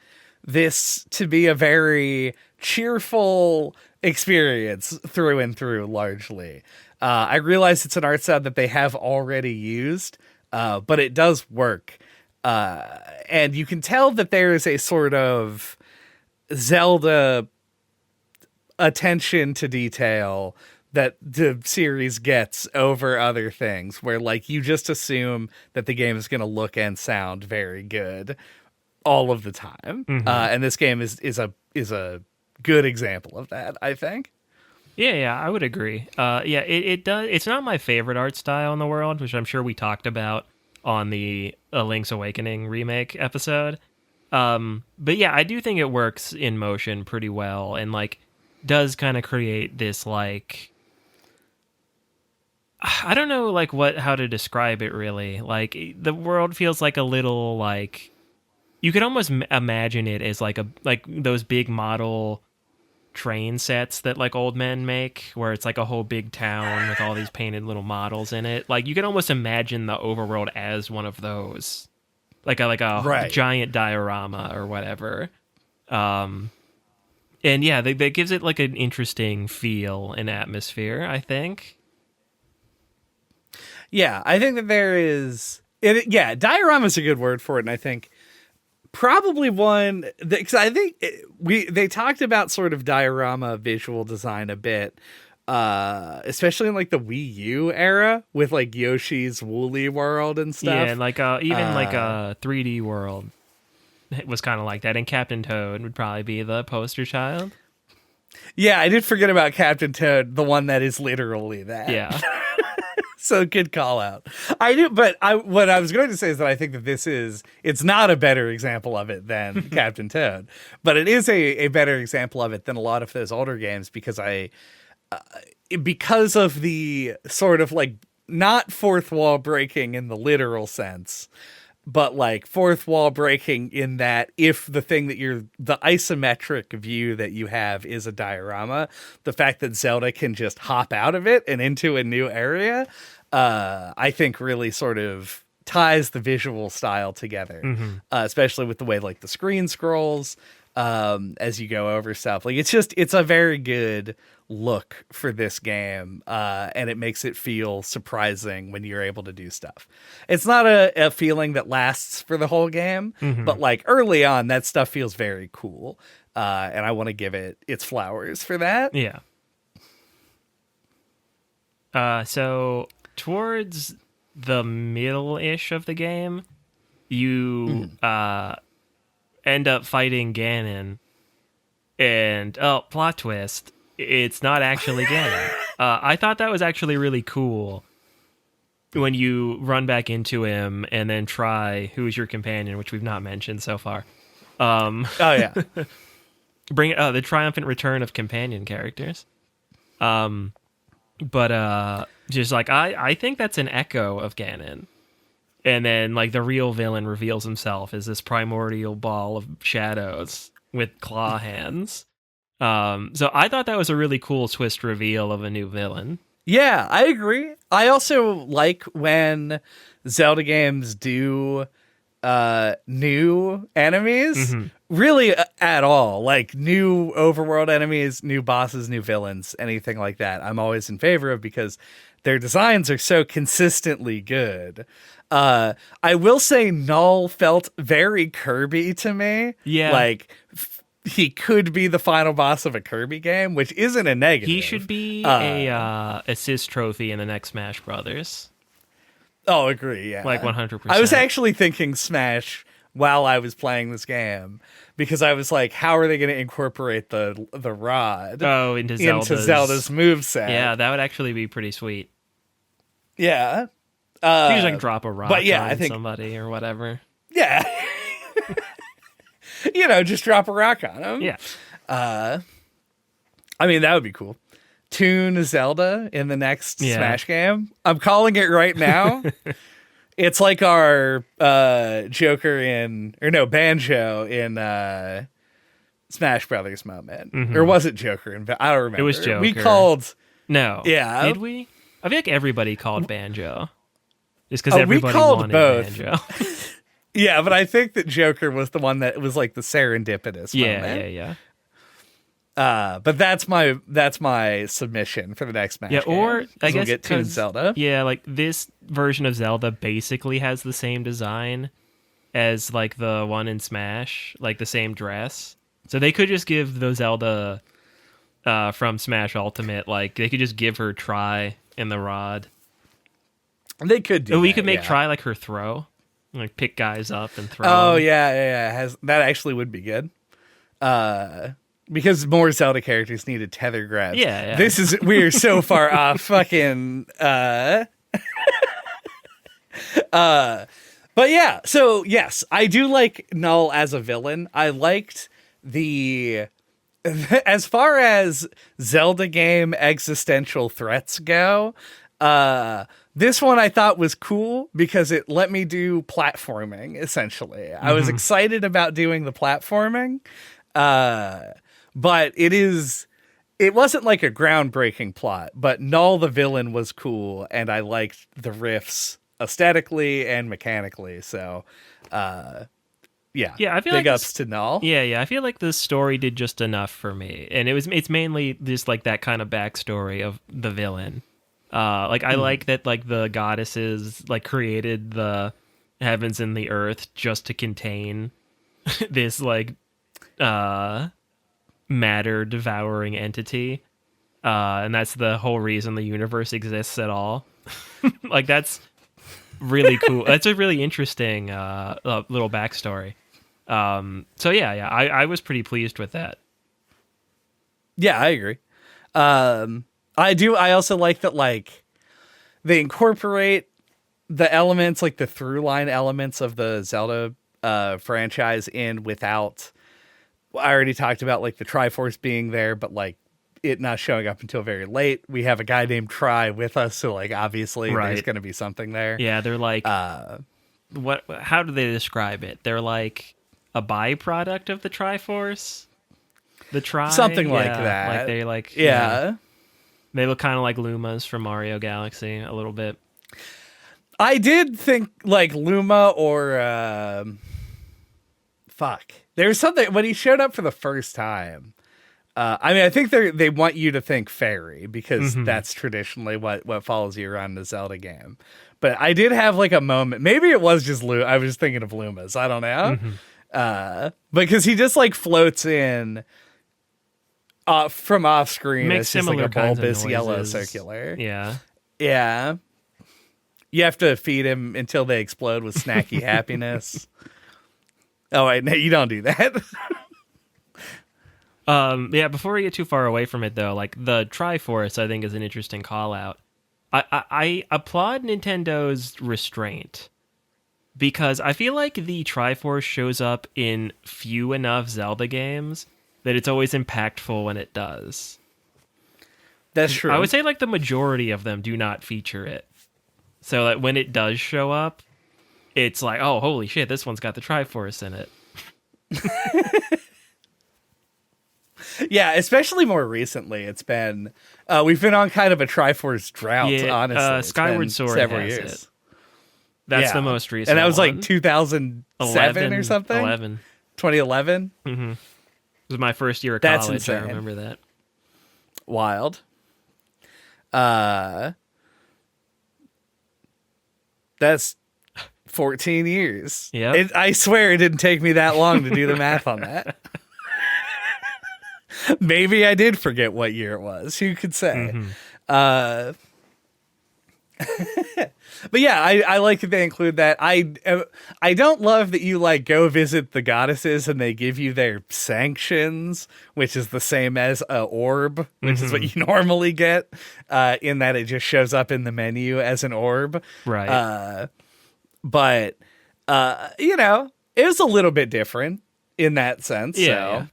this to be a very cheerful experience through and through, largely. I realize it's an art style that they have already used, but it does work. And you can tell that there is a sort of Zelda attention to detail that the series gets over other things, where like you just assume that the game is going to look and sound very good all of the time. And this game is a good example of that, I think. Yeah, I would agree. It does. It's not my favorite art style in the world, which I'm sure we talked about on the Link's Awakening remake episode. But yeah, I do think it works in motion pretty well, and like does kind of create this like, I don't know like how to describe it really. Like the world feels like a little like, you could almost imagine it as like those big model train sets that like old men make, where it's like a whole big town with all these painted little models in it. Like you could almost imagine the overworld as one of those, like a giant diorama or whatever. And yeah, that gives it like an interesting feel and atmosphere, I think. Yeah, I think that there is... diorama is a good word for it, and I think probably one... Because I think they talked about sort of diorama visual design a bit, especially in like the Wii U era, with like Yoshi's Woolly World and stuff. Yeah, and like even like a 3D world. It was kind of like that, and Captain Toad would probably be the poster child. Yeah, I did forget about Captain Toad, the one that is literally that. Yeah. So good call out. I do, but what I was going to say is that I think that it's not a better example of it than Captain Toad, but it is a better example of it than a lot of those older games because of the sort of like not fourth wall breaking in the literal sense, but like fourth wall breaking in that if the thing that the isometric view that you have is a diorama, the fact that Zelda can just hop out of it and into a new area, I think really sort of ties the visual style together, especially with the way like the screen scrolls as you go over stuff. Like it's a very good look for this game, and it makes it feel surprising when you're able to do stuff. It's not a feeling that lasts for the whole game, but like early on, that stuff feels very cool, and I want to give it its flowers for that. Yeah. So towards the middle-ish of the game, you end up fighting Ganon, and plot twist, it's not actually Ganon. I thought that was actually really cool when you run back into him and then try Who's Your Companion, which we've not mentioned so far. Oh yeah. Bring the triumphant return of companion characters. But just like I think that's an echo of Ganon. And then like the real villain reveals himself as this primordial ball of shadows with claw hands. So I thought that was a really cool twist reveal of a new villain. Yeah, I agree. I also like when Zelda games do new enemies, really at all, like new overworld enemies, new bosses, new villains, anything like that. I'm always in favor of because their designs are so consistently good. I will say Null felt very Kirby to me. Yeah. Like he could be the final boss of a Kirby game, which isn't a negative. He should be a assist trophy in the next Smash Brothers. Oh, agree, yeah. Like 100%. I was actually thinking Smash while I was playing this game because I was like, how are they going to incorporate the rod into Zelda's moveset? Yeah, that would actually be pretty sweet. Yeah. You just like drop a rock on I think, somebody or whatever. Yeah. Just drop a rock on him. Yeah. I mean, that would be cool. Tune Zelda in the next Smash game. I'm calling it right now. It's like our Banjo in Smash Brothers moment. Or was it Joker? I don't remember. It was Joker. We called... No. Yeah. Did we? I feel like everybody called Banjo. Just because everybody we called wanted both. Banjo. Yeah, but I think that Joker was the one that was like the serendipitous moment. Yeah. But that's my submission for the next Smash game. Or I guess we'll get to Zelda. Yeah, like this version of Zelda basically has the same design as like the one in Smash, like the same dress. So they could just give the Zelda from Smash Ultimate, like they could just give her Tri in the rod. They could do. We could make Tri like her throw, like pick guys up and throw. Oh them. yeah. That actually would be good. Because more Zelda characters needed tether grabs. Yeah. We're so far off fucking but yeah, so yes, I do like Null as a villain. I liked as far as Zelda game existential threats go, this one I thought was cool because it let me do platforming, essentially. I was excited about doing the platforming. But it wasn't like a groundbreaking plot, but Null the villain was cool, and I liked the riffs aesthetically and mechanically. So, I feel big ups to Null. Yeah. I feel like the story did just enough for me, and it's mainly just like that kind of backstory of the villain. I like that like the goddesses like created the heavens and the earth just to contain this like matter devouring entity, and that's the whole reason the universe exists at all. Like that's really cool. That's a really interesting little backstory. So I was pretty pleased with that. Yeah, I agree. I also like that, like, they incorporate the elements, like the through line elements of the Zelda franchise in without, I already talked about like the Triforce being there, but like it not showing up until very late. We have a guy named Tri with us, so like obviously there's going to be something there. Yeah, they're like, what? How do they describe it? They're like a byproduct of the Triforce. The Tri, something like that. Like they like, yeah. They look kind of like Lumas from Mario Galaxy a little bit. I did think like Luma or fuck. There was something when he showed up for the first time. I mean, I think they want you to think fairy because that's traditionally what follows you around the Zelda game. But I did have like a moment. Maybe it was just I was thinking of Lumas. I don't know. Because he just like floats in from off screen. Makes as just like a bulbous yellow noises. circular. Yeah. Yeah. You have to feed him until they explode with snacky happiness. Oh, wait, no, you don't do that. Yeah, before we get too far away from it, though, like the Triforce, I think is an interesting call out. I applaud Nintendo's restraint because I feel like the Triforce shows up in few enough Zelda games that it's always impactful when it does. That's true. I would say like the majority of them do not feature it. So that when it does show up, it's like, oh, holy shit, this one's got the Triforce in it. Yeah, especially more recently. It's been we've been on kind of a Triforce drought, honestly. Skyward Sword several has years. It. That's the most recent. And that was one. like 2007 or something? 2011? Mm-hmm. It was my first year of That's college. insane. I remember that. Wild. That's 14 years. Yeah. I swear it didn't take me that long to do the math on that. Maybe I did forget what year it was. Who could say? Mm-hmm. But yeah, I like that they include that. I don't love that you like go visit the goddesses and they give you their sanctions, which is the same as a orb, which is what you normally get. In that it just shows up in the menu as an orb, right? But you know, it was a little bit different in that sense. Yeah. So.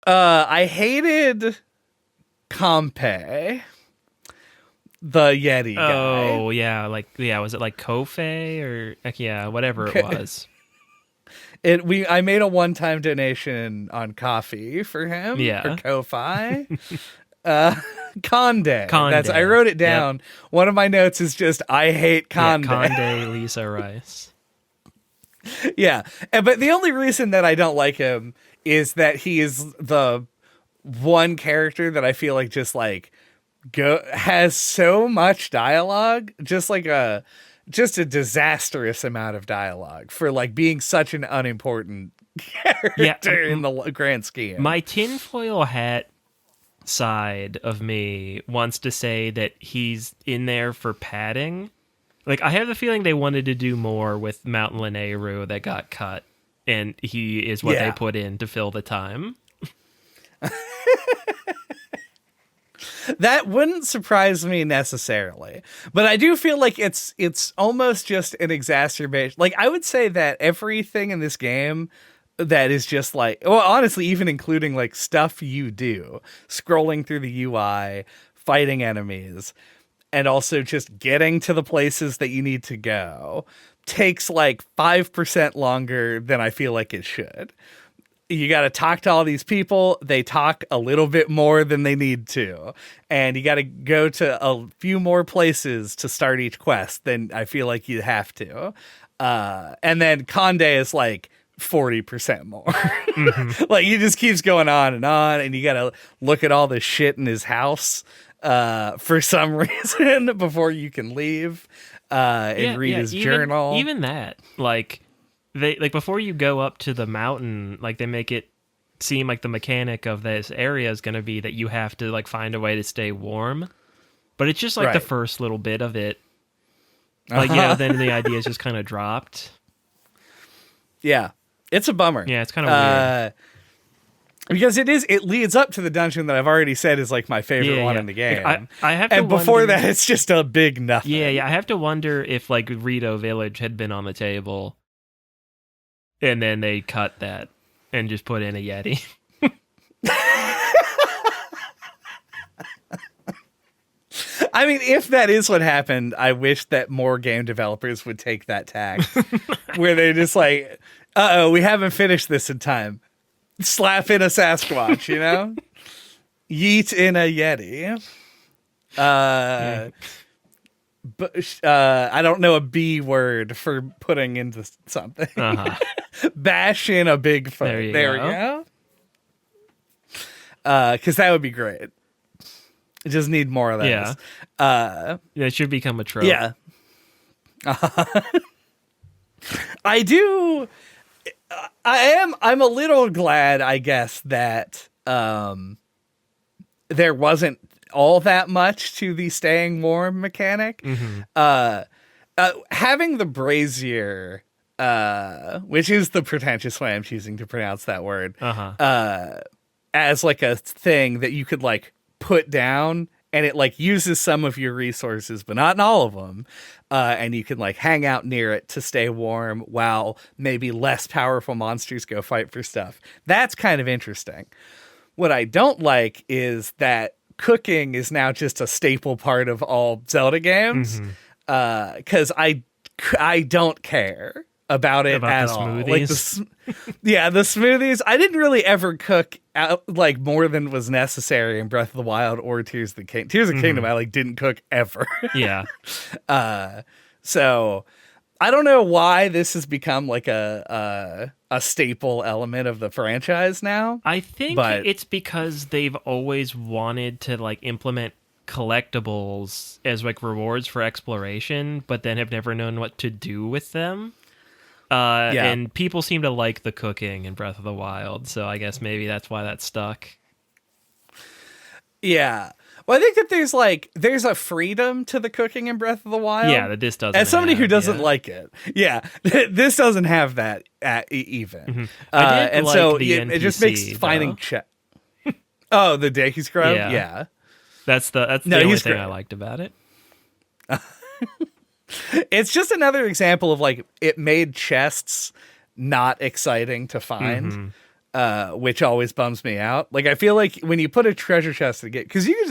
I hated Compe, the Yeti guy. Oh, yeah. Was it like Kofe or whatever it was? I made a one-time donation on coffee for him. Yeah. For Ko-Fi. Conde. I Conde. wrote it down. Yep. One of my notes is just, I hate Conde. Yeah, Conde Lisa Rice. Yeah. But the only reason that I don't like him is that he is the one character that I feel like just like has so much dialogue, just a disastrous amount of dialogue for like being such an unimportant character in the grand scheme. My tinfoil hat side of me wants to say that he's in there for padding. Like, I have the feeling they wanted to do more with Mount Lanayru that got cut, and he is what they put in to fill the time. That wouldn't surprise me necessarily, but I do feel like it's almost just an exacerbation. Like, I would say that everything in this game that is just like, well, honestly, even including like stuff you do, scrolling through the UI, fighting enemies, and also just getting to the places that you need to go, takes like 5% longer than I feel like it should. You got to talk to all these people. They talk a little bit more than they need to. And you got to go to a few more places to start each quest than I feel like you have to. And then Conde is like 40% more. Mm-hmm. Like, he just keeps going on, and you got to look at all the shit in his house for some reason before you can leave and read his journal. Even that, like, before you go up to the mountain, like, they make it seem like the mechanic of this area is going to be that you have to like find a way to stay warm, but it's just like the first little bit of it. Like, then the idea is just kind of dropped. Yeah, it's a bummer. Yeah, it's kind of weird. Because it leads up to the dungeon that I've already said is like my favorite one in the game. I have to and before wonder, that, it's just a big nothing. Yeah. I have to wonder if like Rito Village had been on the table, and then they cut that and just put in a Yeti. I mean, if that is what happened, I wish that more game developers would take that tack, where they're just like, "Uh-oh, we haven't finished this in time." Slap in a Sasquatch, you know? Yeet in a Yeti. I don't know a B word for putting into something. Bash in a Bigfoot. There we go. Because that would be great. I just need more of those. Yeah. It should become a trope. Yeah. I do. I'm a little glad, I guess, that there wasn't all that much to the staying warm mechanic. Having the brazier, which is the pretentious way I'm choosing to pronounce that word, as like a thing that you could like put down, and it like uses some of your resources, but not all of them. And you can like hang out near it to stay warm while maybe less powerful monsters go fight for stuff. That's kind of interesting. What I don't like is that cooking is now just a staple part of all Zelda games. Cause I don't care about it at all. Like the smoothies. I didn't really ever cook out like more than was necessary in Breath of the Wild or Tears of the Kingdom. Tears of the Kingdom, I like didn't cook ever. So I don't know why this has become like a staple element of the franchise now. I think it's because they've always wanted to like implement collectibles as like rewards for exploration, but then have never known what to do with them. And people seem to like the cooking in Breath of the Wild, so I guess maybe that's why that stuck. Yeah. Well, I think that there's a freedom to the cooking in Breath of the Wild. Yeah, that this doesn't. As somebody who doesn't like it, this doesn't have that even. And like so it just makes finding Oh, the Deku Scrub? Yeah. That's the only thing I liked about it. It's just another example of like it made chests not exciting to find, which always bums me out. Like I feel like when you put a treasure chest to get, because you can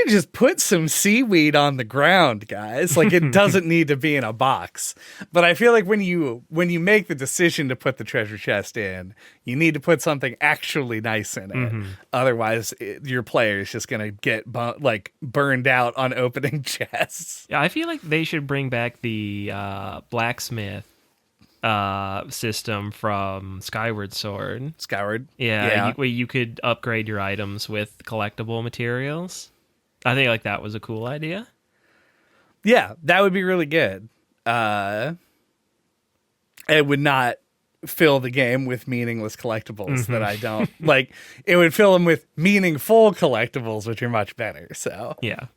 just put some seaweed on the ground, guys. Like it doesn't need to be in a box. But I feel like when you make the decision to put the treasure chest in, you need to put something actually nice in it. Otherwise, your player is just gonna get burned out on opening chests. Yeah, I feel like they should bring back the blacksmith system from Skyward Sword. Where you could upgrade your items with collectible materials. I think like that was a cool idea. Yeah, that would be really good. It would not fill the game with meaningless collectibles that I don't like. It would fill them with meaningful collectibles, which are much better. So yeah.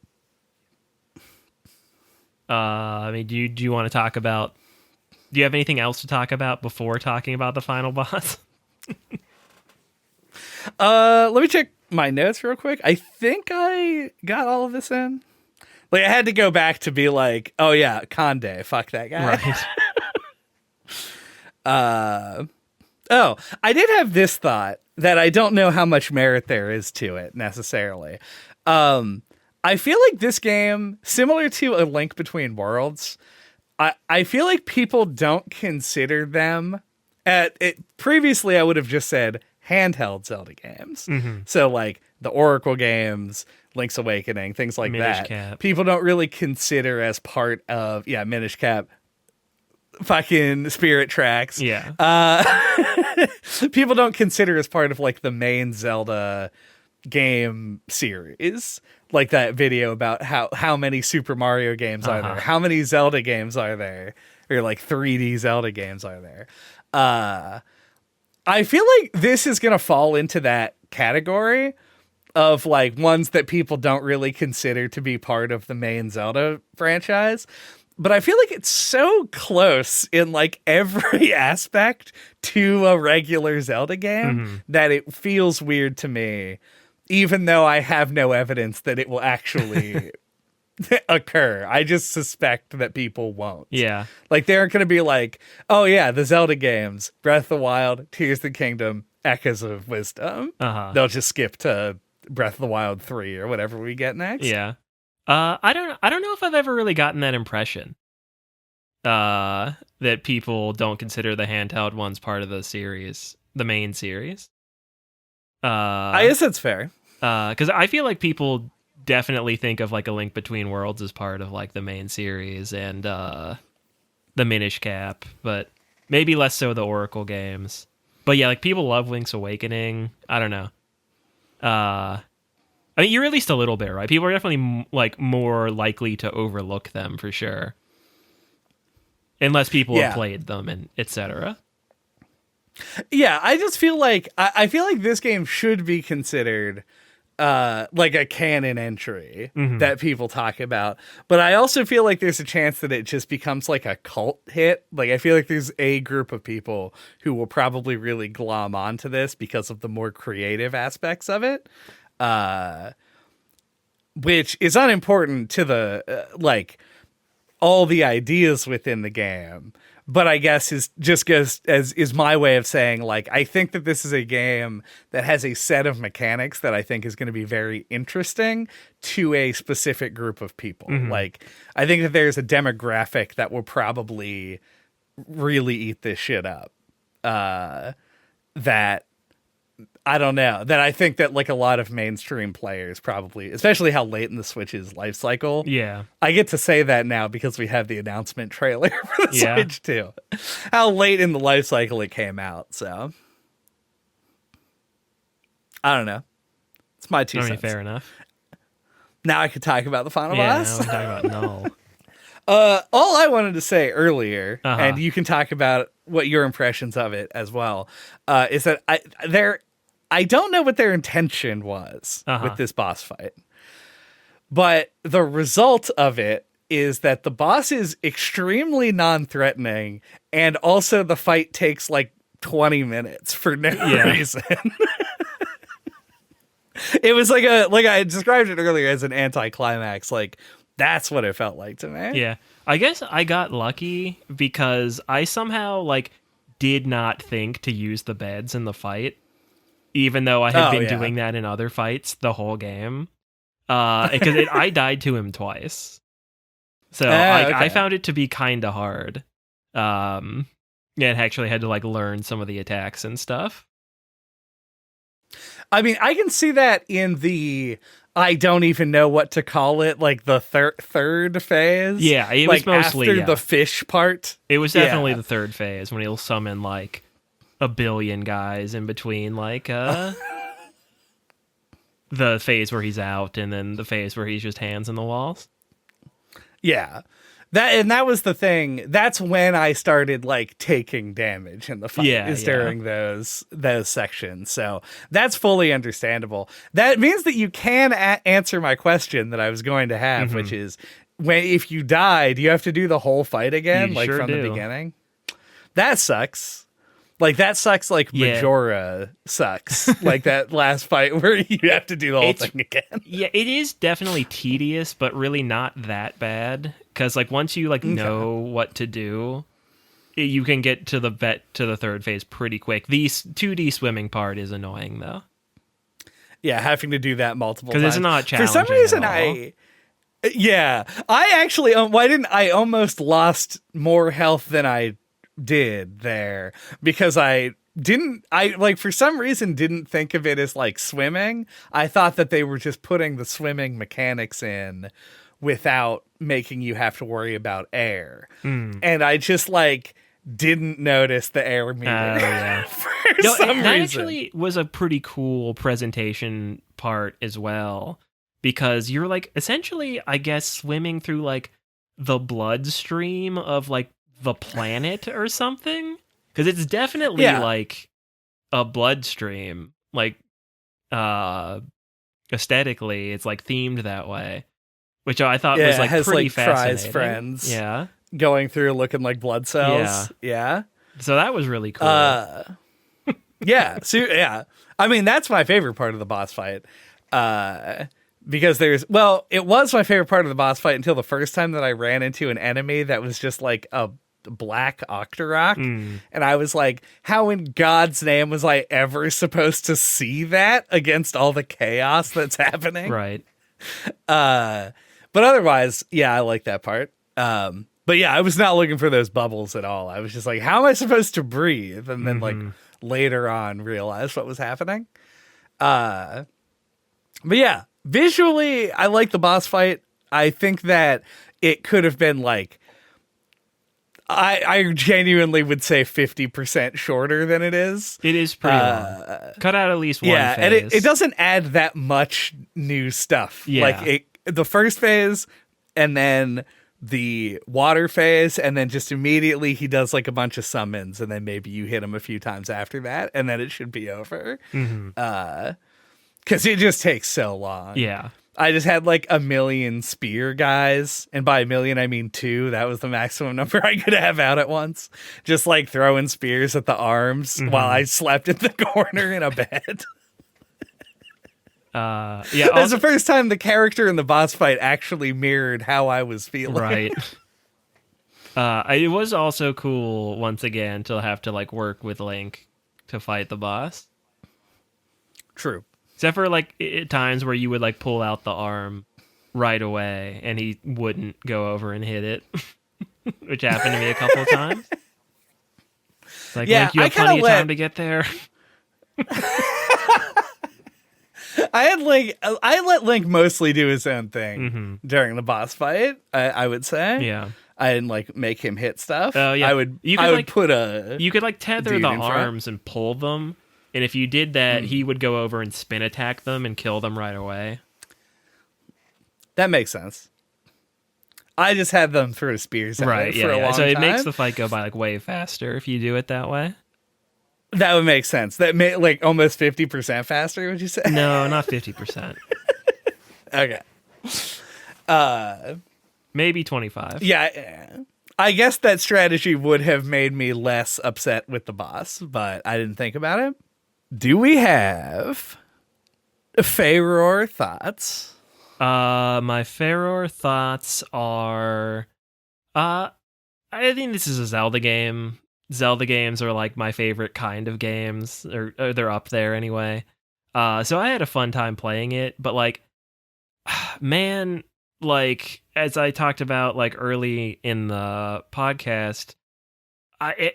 I mean, do you want to talk about? Do you have anything else to talk about before talking about the final boss? Let me check my notes real quick. I think I got all of this in. Like I had to go back to be like, oh yeah, Conde, fuck that guy. Right. I did have this thought that I don't know how much merit there is to it necessarily. I feel like this game, similar to A Link Between Worlds, I feel like people don't consider them previously I would have just said handheld Zelda games. So like the Oracle games, Link's Awakening, things like Minish that. Cap. People don't really consider as part of Minish Cap, fucking Spirit Tracks. Yeah. People don't consider as part of like the main Zelda game series. Like that video about how many Super Mario games are there, how many Zelda games are there, or like 3D Zelda games are there. I feel like this is going to fall into that category of like ones that people don't really consider to be part of the main Zelda franchise. but I feel like it's so close in like every aspect to a regular Zelda game that it feels weird to me, even though I have no evidence that it will actually occur. I just suspect that people won't. Yeah. Like, they aren't going to be like, oh yeah, the Zelda games, Breath of the Wild, Tears of the Kingdom, Echoes of Wisdom. They'll just skip to Breath of the Wild 3 or whatever we get next. Yeah. I don't know if I've ever really gotten that impression. That people don't consider the handheld ones part of the series, the main series. I guess that's fair. Because I feel like people definitely think of like A Link Between Worlds as part of like the main series and the Minish Cap, but maybe less so the Oracle games. But yeah, like people love Link's Awakening. I don't know. I mean, you released a little bit, right? People are definitely like more likely to overlook them for sure, unless people have played them and etc. Yeah, I just feel like I feel like this game should be considered like a canon entry that people talk about. But I also feel like there's a chance that it just becomes like a cult hit. Like, I feel like there's a group of people who will probably really glom onto this because of the more creative aspects of it, which is unimportant to the like all the ideas within the game. But I guess is my way of saying, like, I think that this is a game that has a set of mechanics that I think is going to be very interesting to a specific group of people. Like, I think that there's a demographic that will probably really eat this shit up. That, I don't know, that I think that like a lot of mainstream players probably, especially how late in the Switch's life cycle. Yeah. I get to say that now because we have the announcement trailer for the Switch too. How late in the life cycle it came out. So I don't know. It's my 2 cents. Fair enough. Now I could talk about the final boss. Now I'm talking about Null. All I wanted to say earlier, and you can talk about what your impressions of it as well, is that I don't know what their intention was with this boss fight, but the result of it is that the boss is extremely non-threatening, and also the fight takes like 20 minutes for no reason. It was like I described it earlier as an anticlimax. Like, that's what it felt like to me. Yeah. I guess I got lucky because I somehow like did not think to use the beds in the fight, even though I had been doing that in other fights the whole game. Because I died to him twice. So I found it to be kind of hard. And actually had to like learn some of the attacks and stuff. I mean, I can see that in the I don't even know what to call it, like the third phase. Yeah, it was mostly after the fish part. It was definitely the third phase when he'll summon like a billion guys in between, like the phase where he's out and then the phase where he's just hands in the walls. Yeah. That was the thing. That's when I started like taking damage in the fight. During those sections. So that's fully understandable. That means that you can answer my question that I was going to have, which is if you die, do you have to do the whole fight again, like from the beginning? That sucks. Like, that sucks like Majora sucks. Like, that last fight where you have to do the whole thing again. Yeah, it is definitely tedious, but really not that bad. Because, like, once you, like, know what to do, you can get to the third phase pretty quick. The 2D swimming part is annoying, though. Yeah, having to do that multiple times. Because it's not challenging. For some reason, I actually, I almost lost more health than I did there because I for some reason didn't think of it as like swimming. I thought that they were just putting the swimming mechanics in without making you have to worry about air. And I just like didn't notice the air meter for some reason. That actually was a pretty cool presentation part as well, because you're like essentially, I guess, swimming through like the bloodstream of like the planet or something, because it's definitely like a bloodstream, like aesthetically it's like themed that way. which I thought Yeah, was like has pretty like Fry's fascinating. friends Yeah. going through looking like blood cells. Yeah. So that was really cool. Yeah. So yeah. I mean, that's my favorite part of the boss fight. Because it was my favorite part of the boss fight until the first time that I ran into an enemy that was just like a black Octorok. And I was like, how in God's name was I ever supposed to see that against all the chaos that's happening? Right. But otherwise, yeah, I like that part. But yeah, I was not looking for those bubbles at all. I was just like, how am I supposed to breathe? And then like later on realize what was happening. But yeah, visually, I like the boss fight. I think that it could have been like, I genuinely would say 50% shorter than it is. It is pretty long. Cut out at least one phase. And it doesn't add that much new stuff. Yeah. Like the first phase and then the water phase, and then just immediately he does like a bunch of summons, and then maybe you hit him a few times after that, and then it should be over. Because it just takes so long. Yeah. I just had like 1,000,000 spear guys, and by 1,000,000 I mean 2. That was the maximum number I could have out at once. Just like throwing spears at the arms while I slept in the corner in a bed. Yeah. It was the first time the character in the boss fight actually mirrored how I was feeling. Right. It was also cool once again to have to like work with Link to fight the boss. True. Except for like times where you would like pull out the arm right away and he wouldn't go over and hit it, which happened to me a couple of times. It's like, yeah, Link, you have plenty of time to get there. I let Link mostly do his own thing during the boss fight. I would say, yeah. I didn't like make him hit stuff. Oh yeah, you could like tether the arms and pull them, and if you did that, he would go over and spin attack them and kill them right away. That makes sense. I just had them throw spears at it for a long time. So it makes the fight go by like way faster if you do it that way. That would make sense. That made like almost 50% faster, would you say? No, not 50%. Okay. Maybe 25. Yeah. I guess that strategy would have made me less upset with the boss, but I didn't think about it. Do we have Faeror thoughts? My Faeror thoughts are I think this is a Zelda game. Zelda games are like my favorite kind of games, or they're up there anyway. So I had a fun time playing it, but like, man, like as I talked about like early in the podcast, a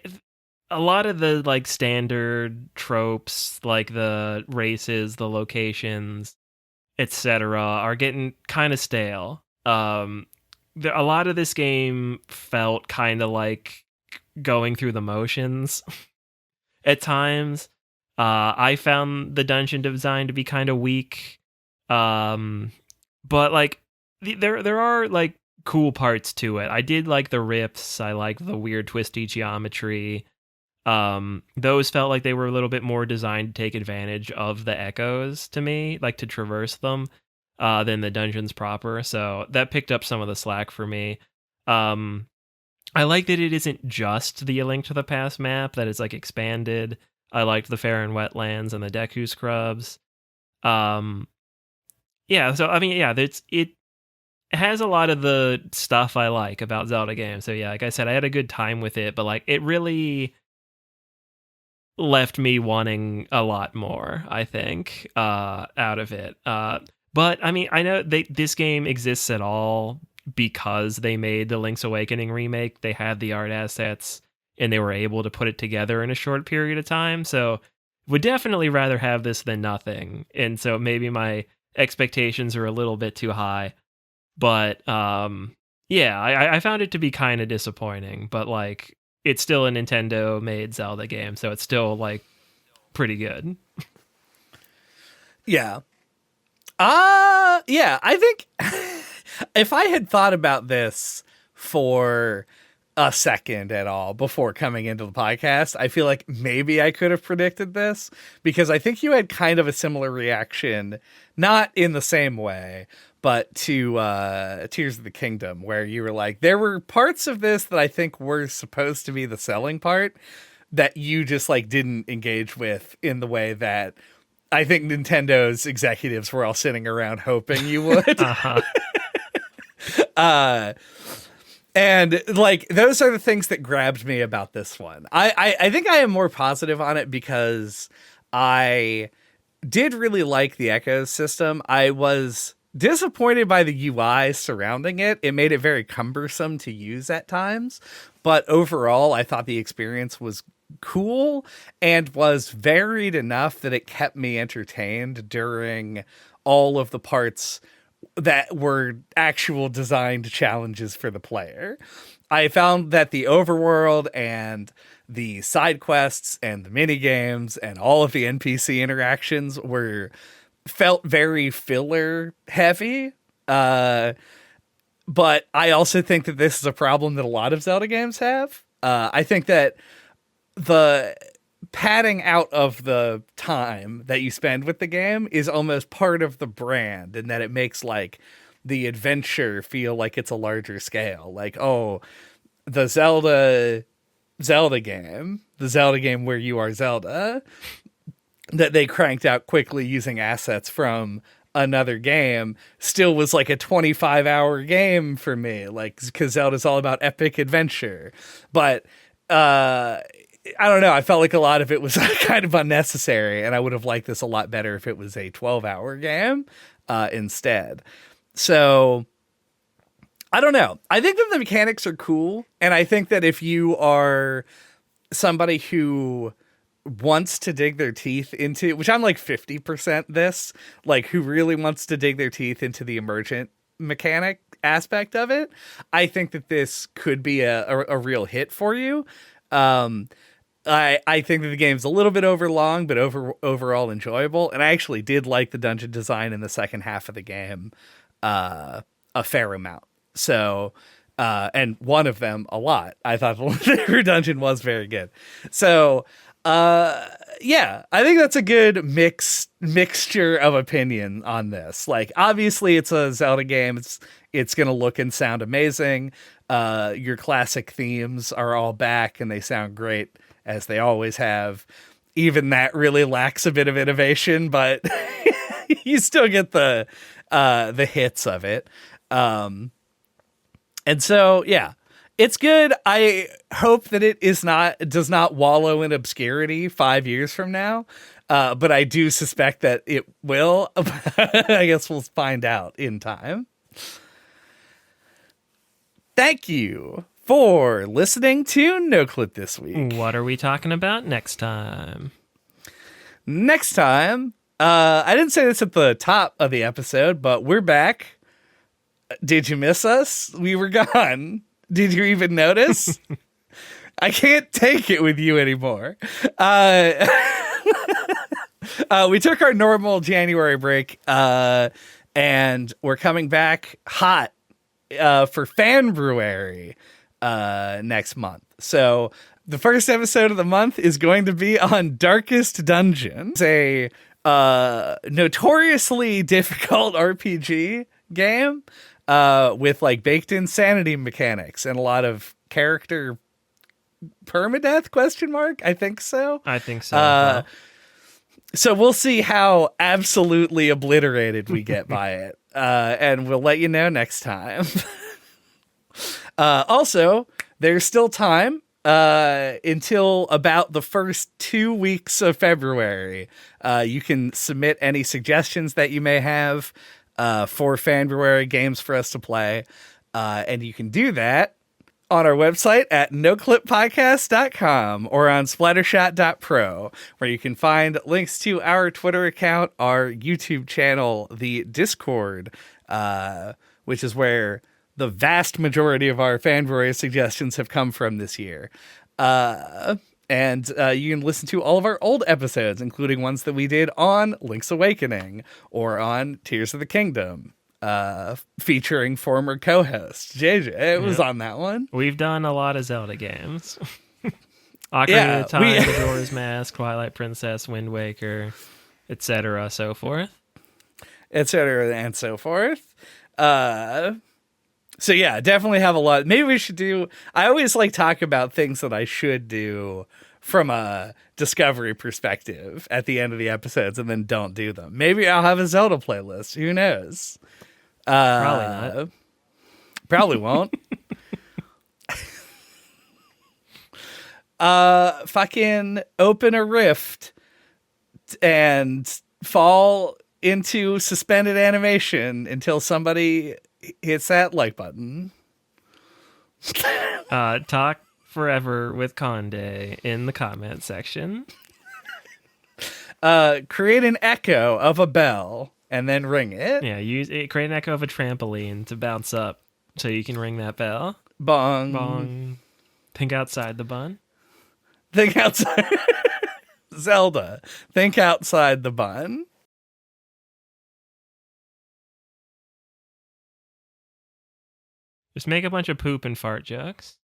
lot of the like standard tropes, like the races, the locations, etc., are getting kind of stale. A lot of this game felt kind of like going through the motions at times. I found the dungeon design to be kind of weak, but like there are like cool parts to it. I did like the rips. I like the weird twisty geometry. Those felt like they were a little bit more designed to take advantage of the echoes to me, like to traverse them, than the dungeons proper. So that picked up some of the slack for me. I like that it isn't just the A Link to the Past map, that it's like expanded. I liked the Faron Wetlands and the Deku Scrubs. Yeah, so I mean, yeah, it has a lot of the stuff I like about Zelda games. So yeah, like I said, I had a good time with it, but like it really left me wanting a lot more, I think, out of it. But I mean, I know this game exists at all because they made the Link's Awakening remake. They had the art assets and they were able to put it together in a short period of time. So would definitely rather have this than nothing. And so maybe my expectations are a little bit too high. But yeah, I found it to be kind of disappointing. But like, it's still a Nintendo made Zelda game, so it's still like pretty good. Yeah. Yeah, I think if I had thought about this for a second at all before coming into the podcast. I feel like maybe I could have predicted this because I think you had kind of a similar reaction, not in the same way, but to Tears of the Kingdom, where you were like, there were parts of this that I think were supposed to be the selling part that you just like didn't engage with in the way that I think Nintendo's executives were all sitting around hoping you would. And like, those are the things that grabbed me about this one. I think I am more positive on it because I did really like the Echo system. I was disappointed by the UI surrounding it. It made it very cumbersome to use at times. But overall, I thought the experience was cool and was varied enough that it kept me entertained during all of the parts that were actual designed challenges for the player. I found that the overworld and the side quests and the mini games and all of the NPC interactions felt very filler heavy. But I also think that this is a problem that a lot of Zelda games have. I think that the padding out of the time that you spend with the game is almost part of the brand, and that it makes like the adventure feel like it's a larger scale. Like, oh, the Zelda game, the Zelda game where you are Zelda, that they cranked out quickly using assets from another game, still was like a 25-hour game for me, like, because Zelda's all about epic adventure. But I don't know. I felt like a lot of it was kind of unnecessary, and I would have liked this a lot better if it was a 12-hour game instead. So I don't know. I think that the mechanics are cool, and I think that if you are somebody who wants to dig their teeth into, which I'm like 50% this, like who really wants to dig their teeth into the emergent mechanic aspect of it, I think that this could be a real hit for you. I think that the game's a little bit overlong, but overall enjoyable. And I actually did like the dungeon design in the second half of the game a fair amount. So, and one of them a lot. I thought the dungeon was very good. So, yeah, I think that's a good mixture of opinion on this. Like, obviously, it's a Zelda game. It's going to look and sound amazing. Your classic themes are all back, and they sound great, as they always have. Even that really lacks a bit of innovation, but you still get the hits of it. And so, yeah, it's good. I hope that it does not wallow in obscurity 5 years from now. But I do suspect that it will. I guess we'll find out in time. Thank you for listening to No Clip this week. What are we talking about next time? Next time, I didn't say this at the top of the episode, but we're back. Did you miss us? We were gone. Did you even notice? I can't take it with you anymore. We took our normal January break, and we're coming back hot for Fanbruary next month. So the first episode of the month is going to be on Darkest Dungeon. It's a notoriously difficult RPG game with like baked in sanity mechanics and a lot of character permadeath ? I think so. I think so. So we'll see how absolutely obliterated we get by it. And we'll let you know next time. Also, there's still time until about the first 2 weeks of February. You can submit any suggestions that you may have for Fanbruary games for us to play. And you can do that on our website at noclippodcast.com or on splattershot.pro, where you can find links to our Twitter account, our YouTube channel, the Discord, which is where the vast majority of our Fanbruary suggestions have come from this year. And you can listen to all of our old episodes, including ones that we did on Link's Awakening or on Tears of the Kingdom. featuring former co-host JJ. It was on that one. We've done a lot of Zelda games. Ocarina of Time, Majora's Mask, Twilight Princess, Wind Waker, etc., so forth. Etc. and so forth. So yeah, definitely have a lot. Maybe we should do. I always like talk about things that I should do from a discovery perspective at the end of the episodes, and then don't do them. Maybe I'll have a Zelda playlist. Who knows? Probably not. Probably won't. Fucking open a rift and fall into suspended animation until somebody hits that like button. Talk forever with Conde in the comment section. Create an echo of a bell and then ring it. Yeah, create an echo of a trampoline to bounce up so you can ring that bell. Bong. Bong. Think outside the bun. Think outside. Zelda. Think outside the bun. Just make a bunch of poop and fart jokes.